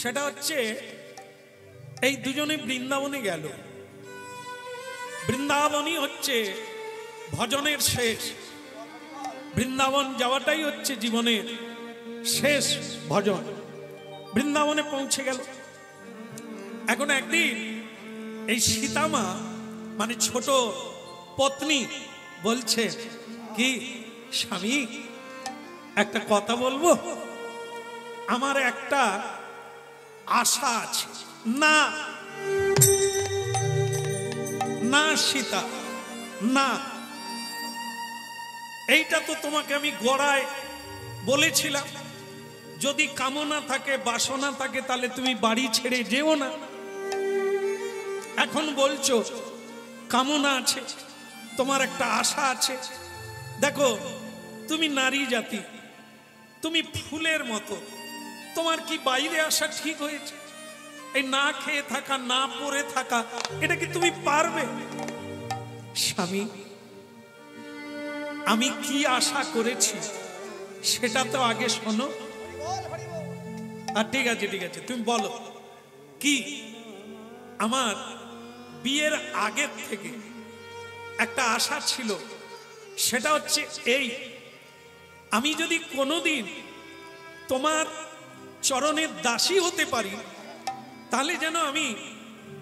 সেটা হচ্ছে, এই দুজনে বৃন্দাবনে গেল। বৃন্দাবনই হচ্ছে ভজনের শেষ। বৃন্দাবন যাওয়াটাই হচ্ছে জীবনের শেষ ভজন। বৃন্দাবনে পৌঁছে গেল। এখন একদিন এই সীতামা মানে ছোট পত্নী বলছে, কি স্বামী একটা কথা বলবো? আমার একটা আশা আছে। না না সীতা, না, এইটা তো তোমাকে আমি গোড়ায় বলেছিলাম, যদি কামনা থাকে বাসনা থাকে তাহলে তুমি বাড়ি ছেড়ে যেও না। এখন বলছো কামনা আছে, তোমার একটা আশা আছে। দেখো, তুমি নারী জাতি, তুমি ফুলের মতো, তোমার কি বাইরে আসা ঠিক হয়েছে? এই না খেয়ে থাকা, না পরে থাকা, এটা কি তুমি পারবে? স্বামী, আমি কি আশা করেছি সেটা তো আগে শোনো। আর ঠিক আছে ঠিক আছে, তুমি বলো কি। আমার বিয়ের আগের থেকে একটা আশা ছিল, সেটা হচ্ছে এই, আমি যদি কোনোদিন তোমার চরণের দাসী হতে পারি, তাহলে যেন আমি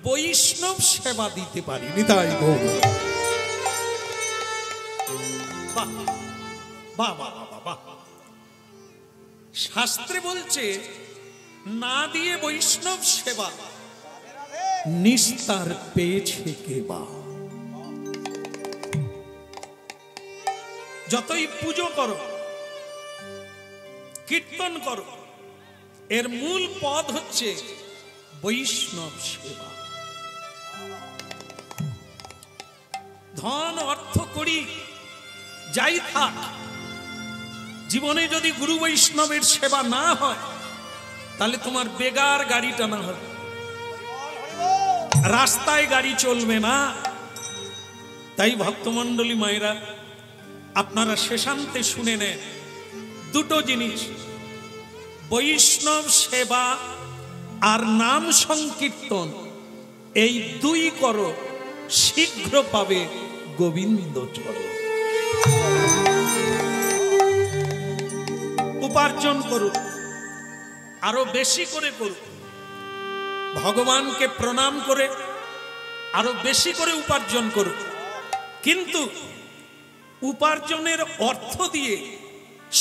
বৈষ্ণব সেবা দিতে পারি। নিতাই গৌর। বাহ বাহ বাহ বাহ। শাস্ত্রে বলছে, না দিয়ে বৈষ্ণব সেবা নিস্তার পেয়েছে কে বা। যতই পুজো করো, কীর্তন করো, এর মূল পদ হচ্ছে বৈষ্ণব সেবা। ধন অর্থ করি যাই থাক, জীবনে যদি গুরু বৈষ্ণবের সেবা না হয়, তাহলে তোমার বেগার গাড়ি টানা হবে, রাস্তায় গাড়ি চলবে না। তাই ভক্তমণ্ডলী মায়েরা, আপনারা শেষান্তে শুনে নেন, দুটো জিনিস, বৈষ্ণব সেবা আর নাম সংকীর্তন, এই দুই করো, শীঘ্র পাবে গোবিন্দ চরণ। উপার্জন করুন, আরো বেশি করে করুন, ভগবানকে প্রণাম করে আরো বেশি করে উপার্জন করুন। কিন্তু উপার্জনের অর্থ দিয়ে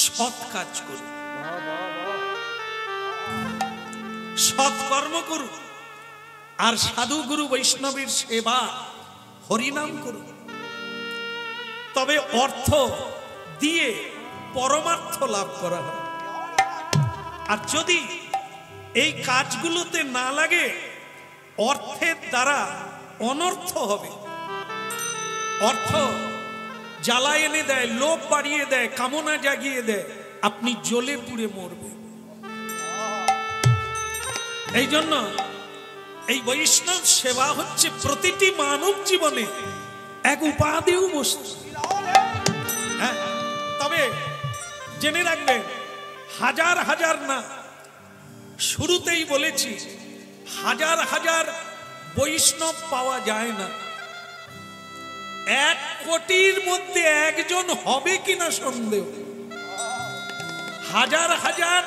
সৎ কাজ করুন, সৎকর্ম করুন, আর সাধু গুরু বৈষ্ণবের সেবা হরিনাম করুন। তবে অর্থ দিয়ে পরমার্থ লাভ করা হয়। আর যদি এই কাজগুলোতে না লাগে, অর্থের দ্বারা অনর্থ হবে। অর্থ জ্বালা এনে দেয়, লোভ বাড়িয়ে দেয়, কামনা জাগিয়ে দেয়, আপনি জ্বলে পুড়ে মরবেন। এই জন্য এই বৈষ্ণব সেবা হচ্ছে প্রতিটি মানব জীবনে এক উপাদেয় বস্তু। হ্যাঁ, তবে জেনে রাখবেন, হাজার হাজার না, শুরুতেই বলেছি, হাজার হাজার বৈষ্ণব পাওয়া যায় না। 1 কোটির মধ্যে একজন হবে কিনা সন্দেহ। হাজার হাজার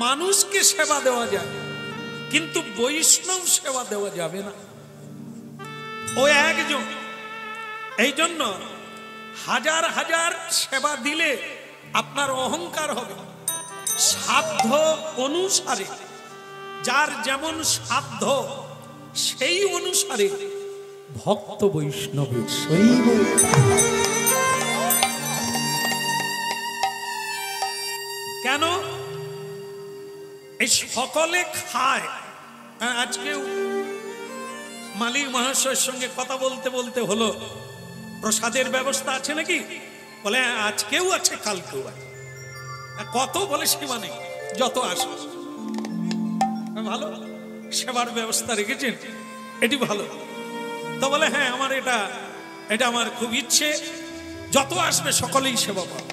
মানুষকে সেবা দেওয়া যায়, কিন্তু বৈষ্ণব সেবা দেওয়া যাবে না। ও একজন। এই জন্য হাজার হাজার সেবা দিলে আপনার অহংকার হবে, সাধ্য অনুসারে, যার যেমন সাধ্য সেই অনুসারে ভক্ত বৈষ্ণবের কেন এই সকলে খায়। আজকেও মালিক মহাশয়ের সঙ্গে কথা বলতে বলতে হলো, প্রসাদের ব্যবস্থা আছে নাকি? বলে আজকেও আছে, কালকেও আছে। কত বলে সীমা নেই, যত আসে। ভালো সেবার ব্যবস্থা রেখেছেন, এটি ভালো। তো বলে হ্যাঁ আমার এটা আমার খুব ইচ্ছে, যত আসবে সকলেই সেবা পাবে।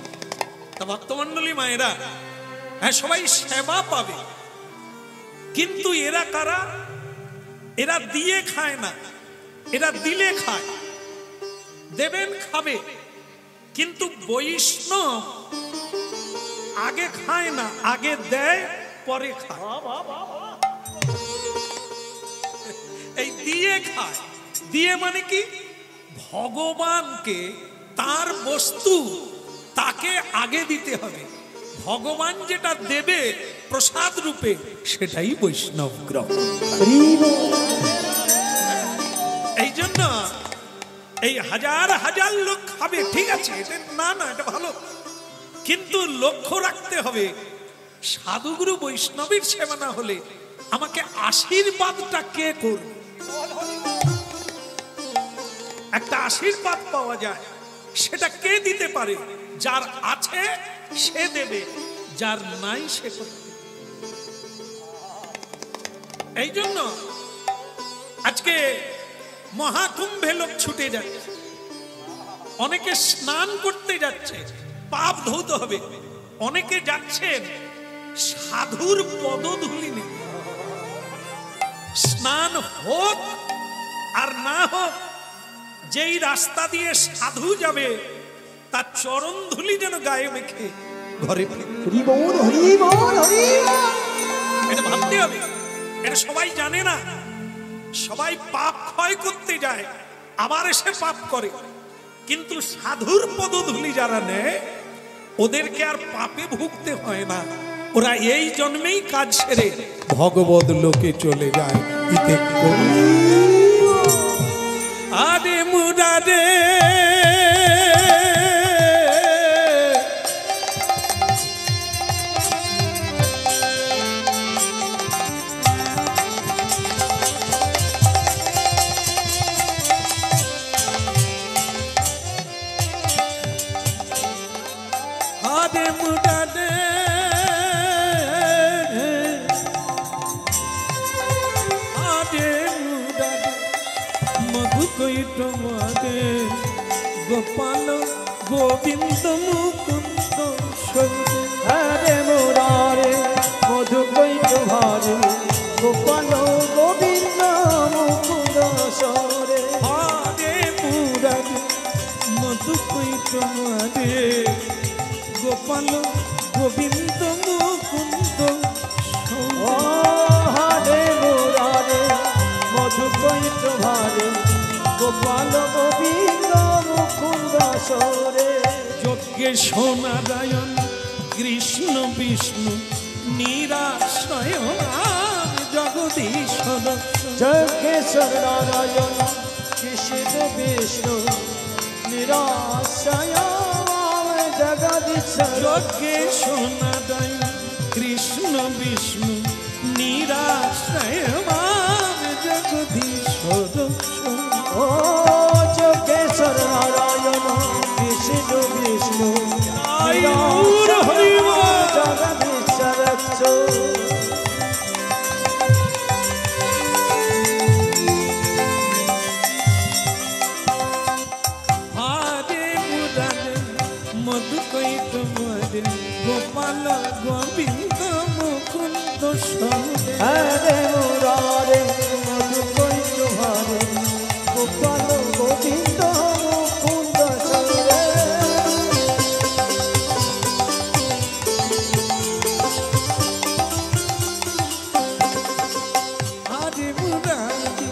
তা ভক্তমণ্ডলী মায়েরা, হ্যাঁ সবাই সেবা পাবে, কিন্তু এরা কারা? এরা দিয়ে খায় না, এরা দিলে খায়। দেবেন খাবে, কিন্তু বৈষ্ণব আগে খায় না, আগে দেয় পরে খায়। এই দিয়ে খায়। দিয়ে মানে কি? ভগবানকে তার বস্তু তাকে আগে দিতে হবে। ভগবান যেটা দেবে প্রসাদ রূপে সেটাই বৈষ্ণব গ্রহণ। এই জন্য এই হাজার হাজার লোক খাবে, ঠিক আছে, এটা না এটা ভালো, কিন্তু লক্ষ্য রাখতে হবে সাধুগুরু বৈষ্ণবের সেবা না হলে আমাকে আশীর্বাদটা কে করবে? একটা আশীর্বাদ পাওয়া যায়, সেটা কে দিতে পারে? যার আছে সে দেবে, যার নাই সে করবে। এই জন্য আজকে মহাকুম্ভে লোক ছুটে যাচ্ছে, অনেকে স্নান করতে যাচ্ছে, পাপ ধৌত হবে। অনেকে যাচ্ছেন সাধুর পদধূলি নেই। স্নান হোক আর না হোক, যেই রাস্তা দিয়ে সাধু যাবে তার চরণ ধুলি যেন গায়ে মেখে ঘরে এটা ভাবতে হবে। এটা সবাই জানে না, সবাই পাপ ক্ষয় করতে যায় আবার এসে পাপ করে, কিন্তু সাধুর পদধূলি যারা নেয় ওদেরকে আর পাপে ভুগতে হয় না। ওরা এই জন্মেই কাজ সেরে ভগবত লোকে চলে যায়। ইতে আরে মুরারে গোপাল গোবিন্দ মুকুন্দ হরে মুরারে মধু কৈট ভারে গোপাল গোবিন্দ মুকুন্দ সরে। হরে মুরারে মধু কৈট ভারে গোপাল গোবিন্দ মুকুন্দ। হরে মুরারে মধু কৈট ভারে গোপাল গোবিন্দ মুকুন্দ সরে। যজ্ঞেশ্বর কৃষ্ণ বিষ্ণু নিরাশ্রয় জগদীশ্বর। যজ্ঞেশ্বর নারায়ণ কৃষ্ণ বিষ্ণু নিরাশ্রয় জগদীশ্বর। যজ্ঞেশ্বর কৃষ্ণ বিষ্ণু নিরাশ্রয় জগদীশ্বর। ও যজ্ঞেশ্বর নারায়ণ কৃষ্ণ বিষ্ণু জগদীশ্বর। হরে মুরারে মধু কৈট ভারে গোপাল গোবিন্দ মুকুন্দ সরে। হরে মুরারে মধু কৈট ভারে গোপাল গোবিন্দ মুকুন্দ সরে। হরে মুরারে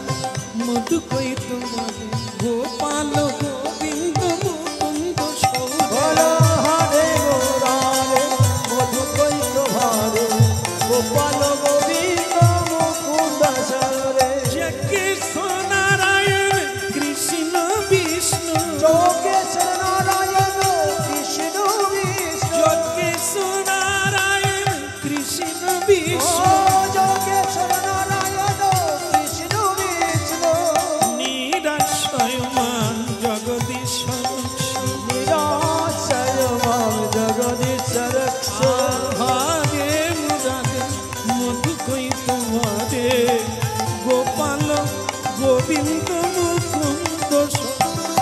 মধু কৈট ভারে গোপাল গোবিন্দ মুকুন্দ সরে। হরে মুরারে মধু কৈট ভারে গোপাল গোবিন্দ মুকুন্দ সরে যজ্ঞেশ্বর নারায়ণ কৃষ্ণ বিষ্ণু যোগেশ্বর নারায়ণ কৃষ্ণ বিষ্ণু যজ্ঞেশ্বর নারায়ণ কৃষ্ণ বিষ্ণু যোগেশ্বর নারায়ণ কৃষ্ণ বিষ্ণু নিরাশ্রয় মান জগদীশ্বর নিরাশ্রয় মাম জগদীশ্বর ভাগে মুরারে মধু কই তোমারে গোপাল গোবিন্দ মুকুন্দ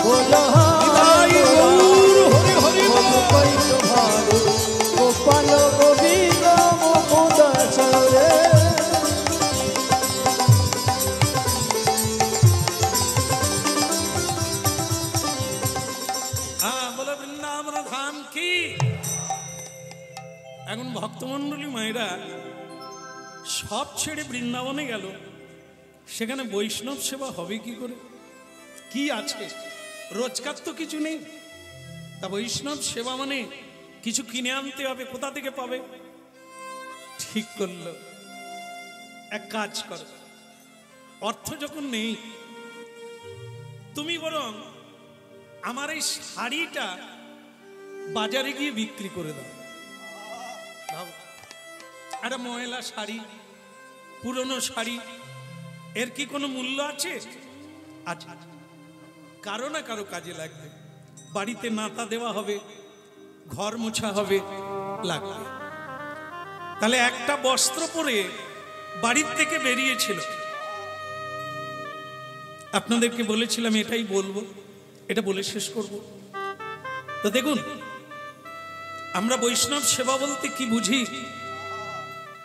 বলো হরি হরি হরি গোপাল গোবিন্দ মুকুন্দ সরে বলো বৃন্দাবন ধাম কি। এখন ভক্তমন্ডলী মায়েরা সব ছেড়ে বৃন্দাবনে গেল, সেখানে বৈষ্ণব সেবা হবে কি করে? কি আছে? রোজগার তো কিছু নেই, তা বৈষ্ণব সেবা মানে কিছু কিনে আনতে হবে, কোথা থেকে পাবে? ঠিক করলো, এক কাজ করো, অর্থ যখন নেই তুমি বরং আমার এই শাড়িটা বাজারে গিয়ে বিক্রি করে দাও। ভাবো, একটা ময়লা শাড়ি, পুরনো শাড়ি, এর কি কোনো মূল্য আছে? আচ্ছা, কারো না কারো কাজে লাগবে, বাড়িতে নাতা দেওয়া হবে, ঘর মোছা হবে, লাগবে। তাহলে একটা বস্ত্র পরে বাড়ির থেকে বেরিয়েছিল, আপনাদেরকে বলেছিলাম এটাই বলবো, এটা বলে শেষ করব। তো দেখুন, আমরা বৈষ্ণব সেবা বলতে কি বুঝি,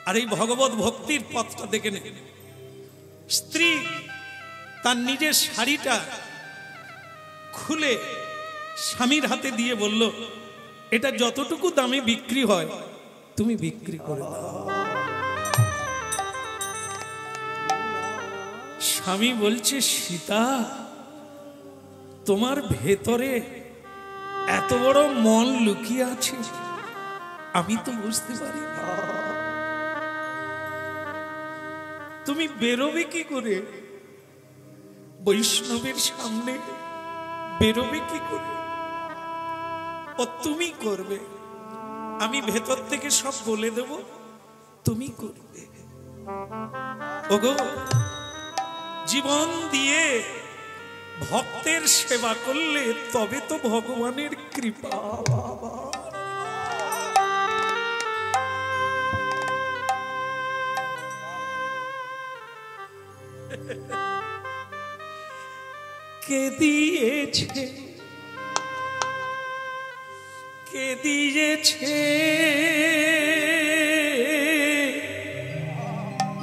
আর এই ভগবত ভক্তির পথটা দেখে নে। স্ত্রী তার নিজের শাড়িটা খুলে স্বামীর হাতে দিয়ে বলল, এটা যতটুকু দামে বিক্রি হয় তুমি বিক্রি করে দাও। স্বামী বলছে, সীতা তোমার ভেতরে এত বড় মন লুকিয়ে আছে, আমি তো বুঝতে পারি না। তুমি বেরোবে কি করে বৈষ্ণবের সামনে, বেরোবে কি করে? ও তুমি করবে, আমি ভেতর থেকে সব বলে দেব, তুমি করবে। ওগো, জীবন দিয়ে ভক্তের সেবা করলে তবে তো ভগবানের কৃপা। কে দিয়েছে, কে দিয়েছে,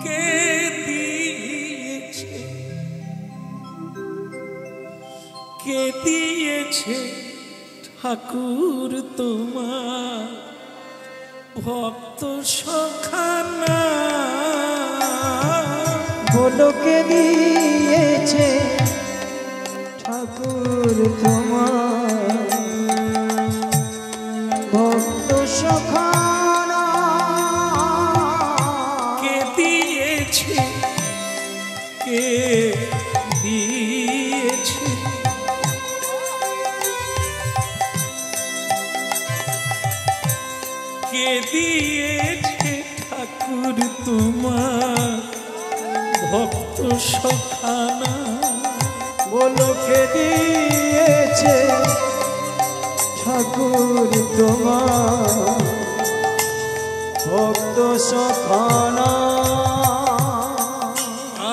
কে দিয়েছে, কে দিয়েছে ঠাকুর তোমার ভক্ত সখানা? বলো কে দিয়েছে ঠাকুর তোমার ভক্ত সখানা? কে দিয়েছে, কে দিয়েছে, কে দিয়েছে ঠাকুর তোমার ভক্ত সখানা? বলো কে দিয়েছে ঠাকুর তোমার ভক্ত সখানা?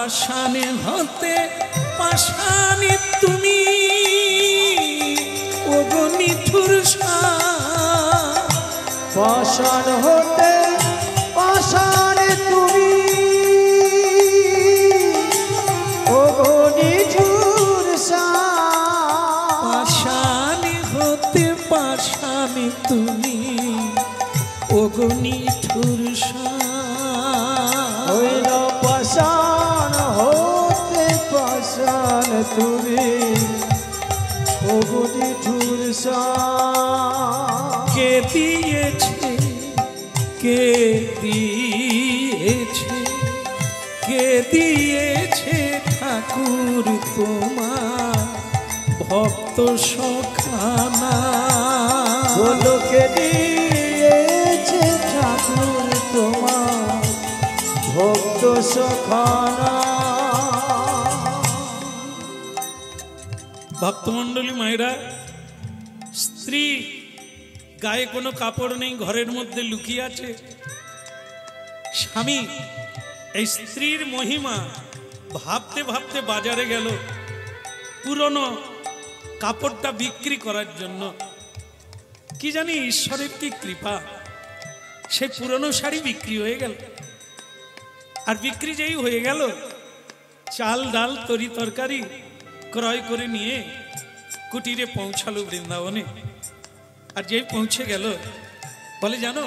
আশানে হতে পাশানি তুমি, ওগো নিঠুর পাষাণ হতে পাষাণে তুমি, ওগো নিঠুর পাশানি হতে পাশানি তুমি, ওগো নিঠুর হইল পাষাণ হতে পাষাণ তুমি, ওগো নিঠুর কে দিয়েছে, কে দিয়েছে, দিয়েছে ঠাকুর তোমার ভক্ত সখানা? বলো কে দিয়েছে ঠাকুর তোমার ভক্ত সখানা? ভক্তমণ্ডলী মায়েরা, স্ত্রী গায়ে কোনো কাপড় নেই, ঘরের মধ্যে লুকিয়ে আছে। স্বামী এই স্ত্রীর মহিমা ভাবতে ভাবতে বাজারে গেল পুরনো কাপড়টা বিক্রি করার জন্য। কি জানি ঈশ্বরের কি কৃপা, সে পুরনো শাড়ি বিক্রি হয়ে গেল। আর বিক্রি যেই হয়ে গেল, চাল ডাল তরি তরকারি ক্রয় করে নিয়ে কুটিরে পৌঁছালো বৃন্দাবনে। আর যেই পৌঁছে গেল, বলে জানো,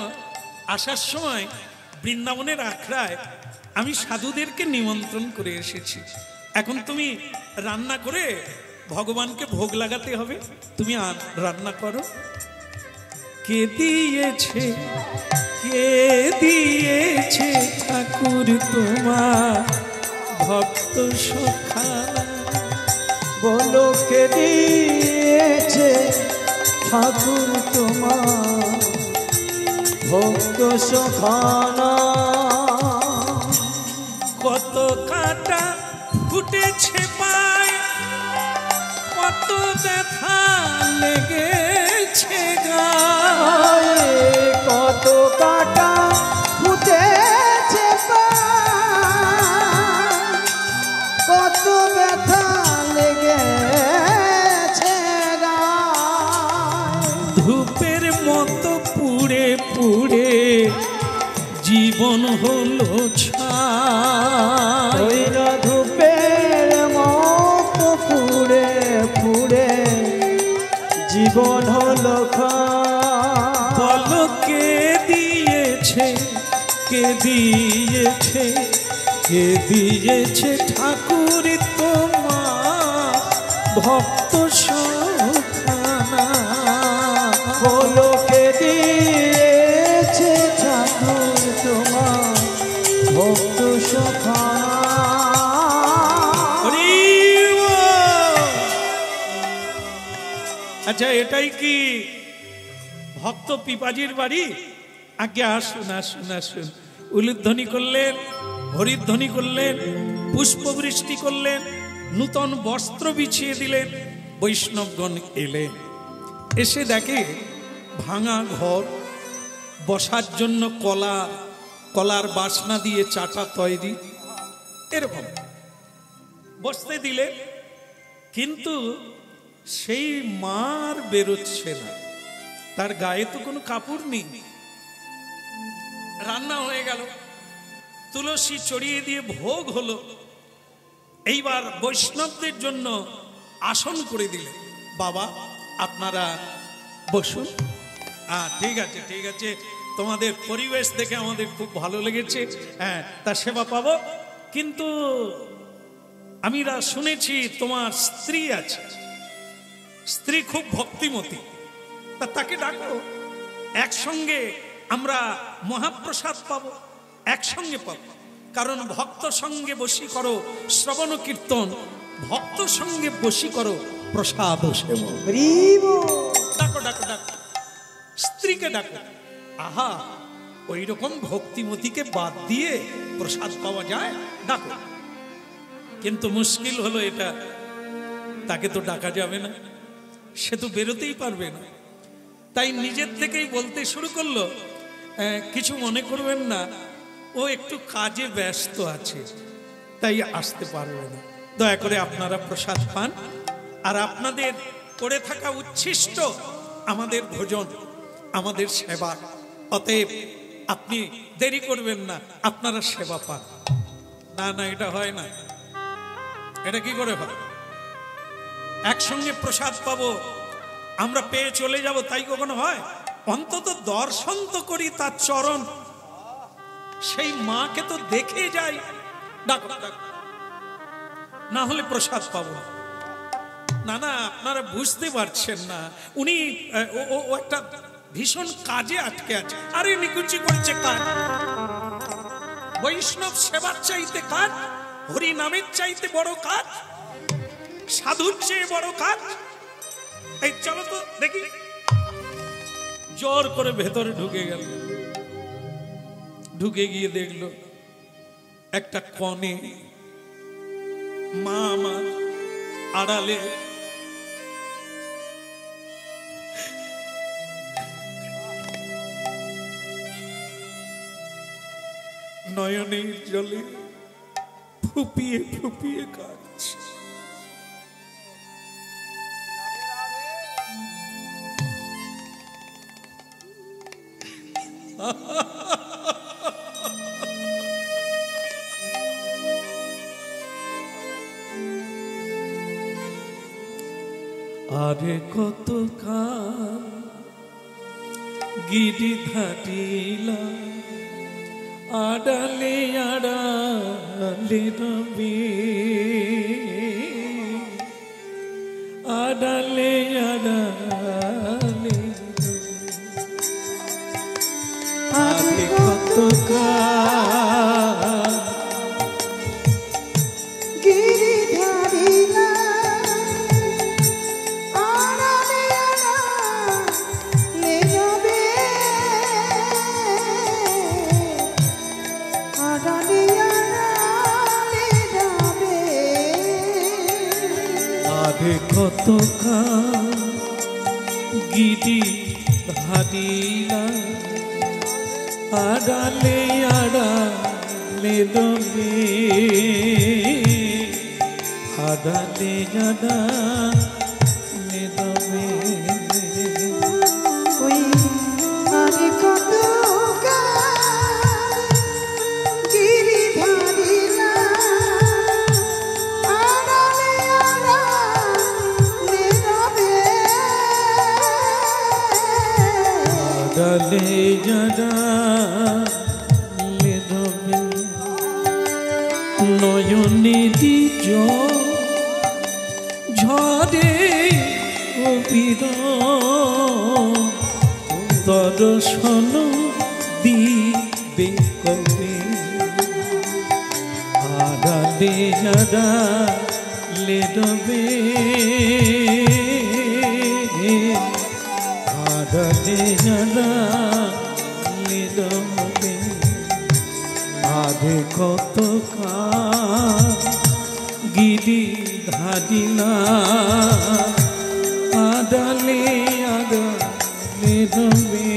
আসার সময় বৃন্দাবনের আখড়ায় আমি সাধুদেরকে নিমন্ত্রণ করে এসেছি। এখন তুমি রান্না করে ভগবানকে ভোগ লাগাতে হবে, তুমি রান্না করো। কে দিয়েছে, কে দিয়েছে ঠাকুর তোমার ভক্ত সখানা? বলো কে দিয়েছে ঠাকুর তোমার ভক্ত সখানা? কত কাটা ফুটেছে পায়, কত ব্যথা লেগেছে গায়ে, কত কাটা ফুটেছে পায়, কত ব্যথা লেগেছে গায়ে। ধূপের মতো পুড়ে পুড়ে জীবন হলো ছাই, ওই না ধূপের মতো পুড়ে পুড়ে জীবন হলো ছাই। বলো কে দিয়েছে, কে দিয়েছে, কে দিয়েছে ঠাকুর তোমার ভক্ত সখানা? বলো কে দিয়েছে ঠাকুর তোমার ভক্ত সখানা? হরি বল। আচ্ছা, এটাই কি ভক্ত পিপাজির বাড়ি? আগে আসুন আসুন আসুন। উলুধ্বনি করলেন, হরিধ্বনি করলেন, পুষ্পবৃষ্টি করলেন, নূতন বস্ত্র বিছিয়ে দিলেন, বৈষ্ণবগণ এলেন। এসে দেখে ভাঙা ঘর, বসার জন্য কলার বাসনা দিয়ে চাটা তৈরি, এরকম বসতে দিলে। কিন্তু সেই মার বেরোচ্ছে না, তার গায়ে তো কোনো কাপড় নেই। রান্না হয়ে গেল, তুলসী চড়িয়ে দিয়ে ভোগ হলো। এইবার বৈষ্ণবদের জন্য আসন করে দিলেন। বাবা আপনারা বসুন। ঠিক আছে ঠিক আছে, তোমাদের পরিবেশ দেখে আমাদের খুব ভালো লেগেছে, হ্যাঁ তার সেবা পাবো। কিন্তু আমি শুনেছি তোমার স্ত্রী আছে, স্ত্রী খুব ভক্তিমতী, তা তাকে ডাকো, একসঙ্গে আমরা মহাপ্রসাদ পাবো, একসঙ্গে পাবো। কারণ ভক্ত সঙ্গে বসি করো শ্রবণ কীর্তন, ভক্ত সঙ্গে বসি করো প্রসাদ সেবন। ডাকো ডাকো ডাকো, স্ত্রীকে ডাকো। আহা, ওই রকম ভক্তিমতীকে বাদ দিয়ে প্রসাদ পাওয়া যায়? ডাকো। কিন্তু মুশকিল হলো এটা, তাকে তো ডাকা যাবে না, সে তো বেরোতেই পারবে না। তাই নিজের থেকেই বলতে শুরু করলো, কিছু মনে করবেন না, ও একটু কাজে ব্যস্ত আছে, তাই আসতে পারবে না। দয়া করে আপনারা প্রসাদ পান। আর আপনাদের পড়ে থাকা উচ্ছিষ্ট আমাদের ভোজন, আমাদের সেবা, অতএব আপনি দেরি করবেন না, আপনারা সেবা পান। না না, এটা হয় না। এটা কি করে হয়? একসঙ্গে প্রসাদ পাবো, আমরা পেয়ে চলে যাব, তাই কখনো হয়? অন্তত দর্শন তো করি তার চরণ, সেই মাকে তো দেখে যাই। ডাকো ডাকো, না হলে প্রসাদ পাবো না। না, আপনারা বুঝতে পারছেন না, উনি ও একটা ভীষণ কাজে আটকে আছে। আরে নিকুচি করছে কাজ, বৈষ্ণব সেবার চাইতে কাজ, হরি নামের চাইতে বড় কাজ, সাধুর চেয়ে বড় কাজ। এই চলো তো দেখি। জোর করে ভেতরে ঢুকে গেল, ঢুকে গিয়ে দেখলো একটা কনে মা আমার আড়ালে নয়নের জলে ফুপিয়ে ফুপিয়ে কাঁদছে। আরে কত কাল গিরি ধাটিলা আড়ালে আড়ালে রবি, আড়ালে আড়ালে আরে কত কাল গিরিধারিলা আড়ালে আড়ালে রবে, আড়ালে আড়ালে রবে। আরে কত কাল গিরি ধারিলা আড়ালে আড়ালে রবে, আড়ালে আড়ালে রবে। ওই আরে কত কাল গিরিধারিলা আড়ালে আড়ালে রবে, আড়ালে আড়ালে রবে। নয়নেরই জল ঝরে অবির দর্শন দিবে কবে, আড়ালে আড়ালে রবে, আড়ালে আড়ালে রবে। আধে কত কাল গিরি ধারিলা আড়ালে আড়ালে রবে,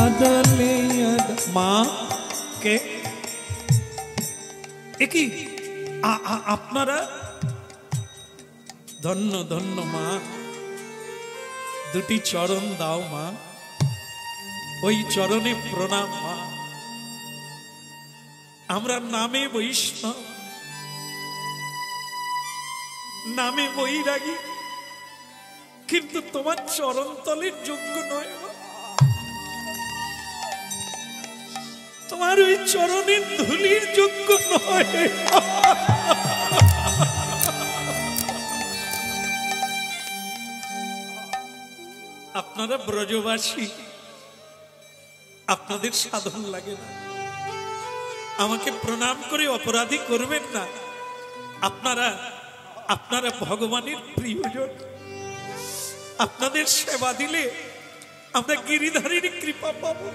আড়ালে মা কে একই আপনারা ধন্য ধন্য মা, দুটি চরণ দাও মা, ওই চরণে প্রণাম মা। আমরা নামে বৈষ্ণব, নামে বৈরাগী, কিন্তু তোমার চরণ তলের যোগ্য নয় মা। তোমার ওই চরণের ধুলির যোগ্য নয়। আপনারা ব্রজবাসী, আপনাদের সাধন লাগে না, আমাকে প্রণাম করে অপরাধী করবেন না। আপনারা আপনারা ভগবানের প্রিয়জন, আপনাদের সেবা দিলে আমরা গিরিধারীর কৃপা পাবো,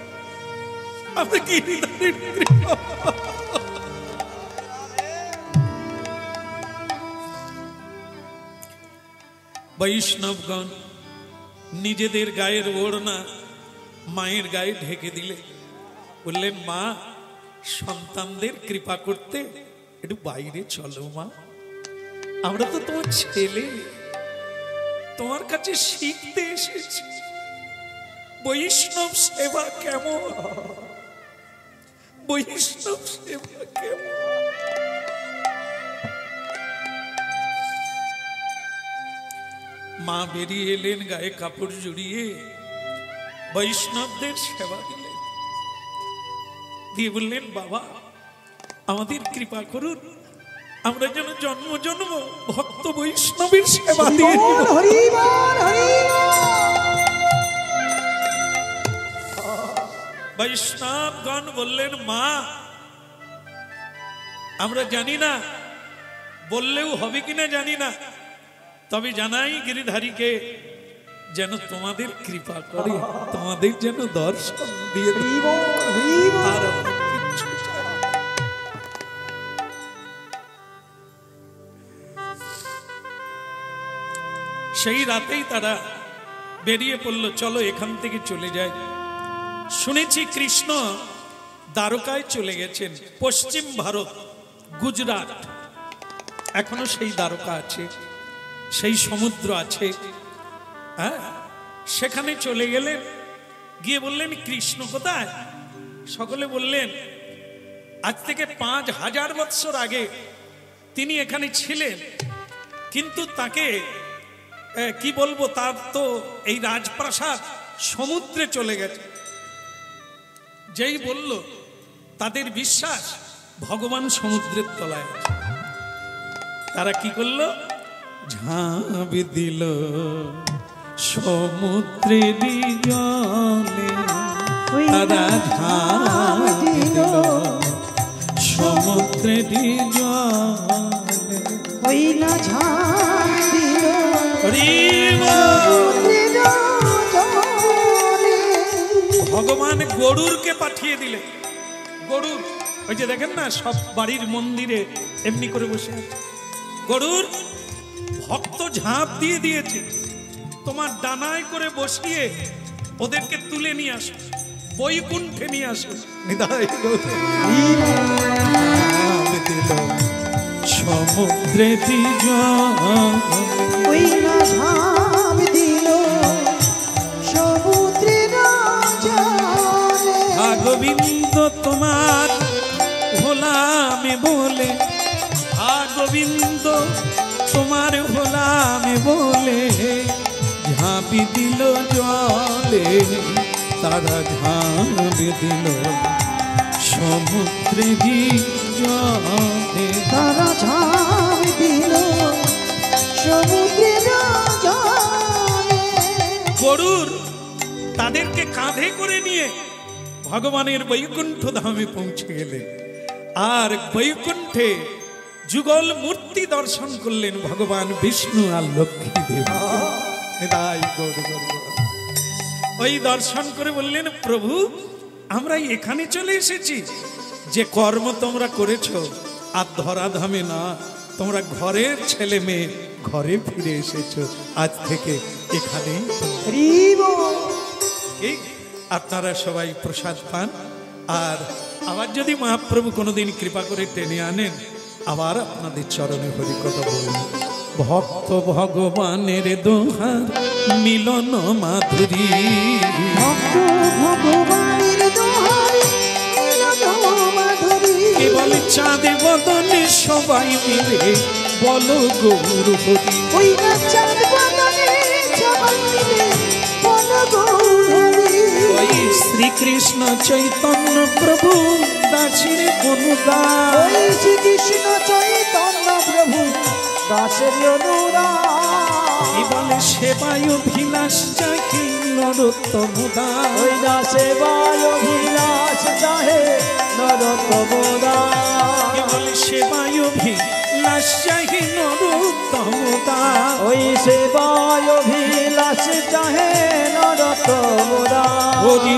আমরা গিরিধারীর কৃপা পাবো। বৈষ্ণবগণ নিজেদের গায়ের ওড়না মায়ের গায়ে ঢেকে দিলে বললেন, মা সন্তানদের কৃপা করতে একটু বাইরে চলো মা, আমরা তো তোমার ছেলে, তোমার কাছে শিখতে এসেছি বৈষ্ণব সেবা কেমন, বৈষ্ণব সেবা কেমন। মা বেরিয়ে এলেন গায়ে কাপড় জড়িয়ে, বৈষ্ণবদের সেবা দিলেন, দিয়ে বললেন, বাবা আমাদের কৃপা করুন, আমরা যেন জন্ম জন্ম ভক্ত বৈষ্ণবের সেবা দিয়ে বৈষ্ণবগণ বললেন, মা আমরা জানি না, বললেও হবে কিনা জানি না, তবে জানাই গিরিধারীকে যেন তোমাদের কৃপা করে, তোমাদের যেন দর্শন দিয়ে দেয়। আর আমরা কিচ্ছু চাই না। সেই রাতেই তারা বেরিয়ে পড়ল, চলো এখান থেকে চলে যাই। শুনেছি কৃষ্ণ দ্বারকায় চলে গেছেন, পশ্চিম ভারত, গুজরাট, এখনো সেই দ্বারকা আছে, সেই সমুদ্র আছে। হ্যাঁ, সেখানে চলে গেলেন, গিয়ে বললেন কৃষ্ণ কোথায়? সকলে বললেন আজ থেকে 5000 বৎসর আগে তিনি এখানে ছিলেন, কিন্তু তাকে কি বলবো, তার তো এই রাজপ্রাসাদ সমুদ্রে চলে গেছে। যেই বলল তাদের বিশ্বাস ভগবান সমুদ্রের তলায় আছে। তারা কি করলো? ঝাঁপ দিল সমুদ্রের জলে, তারা ঝাঁপ দিল সমুদ্রের জলে, ওই না ঝাঁপ দিল ভগবান গরুরকে পাঠিয়ে দিলে। গরুর, ওই যে দেখেন না সব বাড়ির মন্দিরে এমনি করে বসে আছে, গরুর ভক্ত ঝাঁপ দিয়ে দিয়েছে, তোমার ডানায় করে বসিয়ে ওদেরকে তুলে নিয়ে আসো, বৈকুণ্ঠে নিয়ে আসো। সমুদ্রে ওই না ঝাঁপ দিল সমুদ্রের জলে, গোবিন্দ তোমার ভোলামে বলে, গোবিন্দ তোমার ভোলামে বলে ঝাঁপি দিল জলে, তারা ঝাঁপি দিল সমুদ্রে জলে, তারা ঝাঁপ দিল সমুদ্রের জলে। গরুর তাদেরকে কাঁধে করে নিয়ে ভগবানের বৈকুণ্ঠ ধামে পৌঁছে গেলেন। আর বৈকুণ্ঠে যুগল মূর্তি দর্শন করলেন ভগবান বিষ্ণু আর লক্ষ্মী দেবী। ওই দর্শন করে বললেন, প্রভু আমরা এখানে চলে এসেছি, যে কর্ম তোমরা করেছো আর ধরাধামে না, তোমরা ঘরের ছেলে মেয়ে ঘরে ফিরে এসেছো, আজ থেকে এখানে আপনারা সবাই প্রসাদ পান। আর আবার যদি মহাপ্রভু কোনোদিন কৃপা করে টেনে আনেন, আবার আপনাদের চরণে হরি কথা বলব। ভক্ত ভগবানের দোহার মিলন মাধুরী, ভক্ত ভগবানের দোহার মিলন মাধুরী, কেবল চাঁদে বদনে সবাই মিলে বলো গৌর হরি। ওই না চাঁদ বদনে সবাই মিলে বলো গৌর হরি। ওই শ্রীকৃষ্ণ চৈতন্য প্রভু দাসের অনুদান, ওই শ্রীকৃষ্ণ চৈতন্য প্রভু দাসের অনুরাগ, বলে সেবায় অভিলাষ চাহে নরোত্তম দাস, ওই না সেবায় অভিলাষ চাহে নরোত্তম দাস, বলে সেবায় অভিলাষ চাহে নরোত্তম দাস, ওই সেবায় অভিলাষ চাহে নরোত্তম দাস। হরি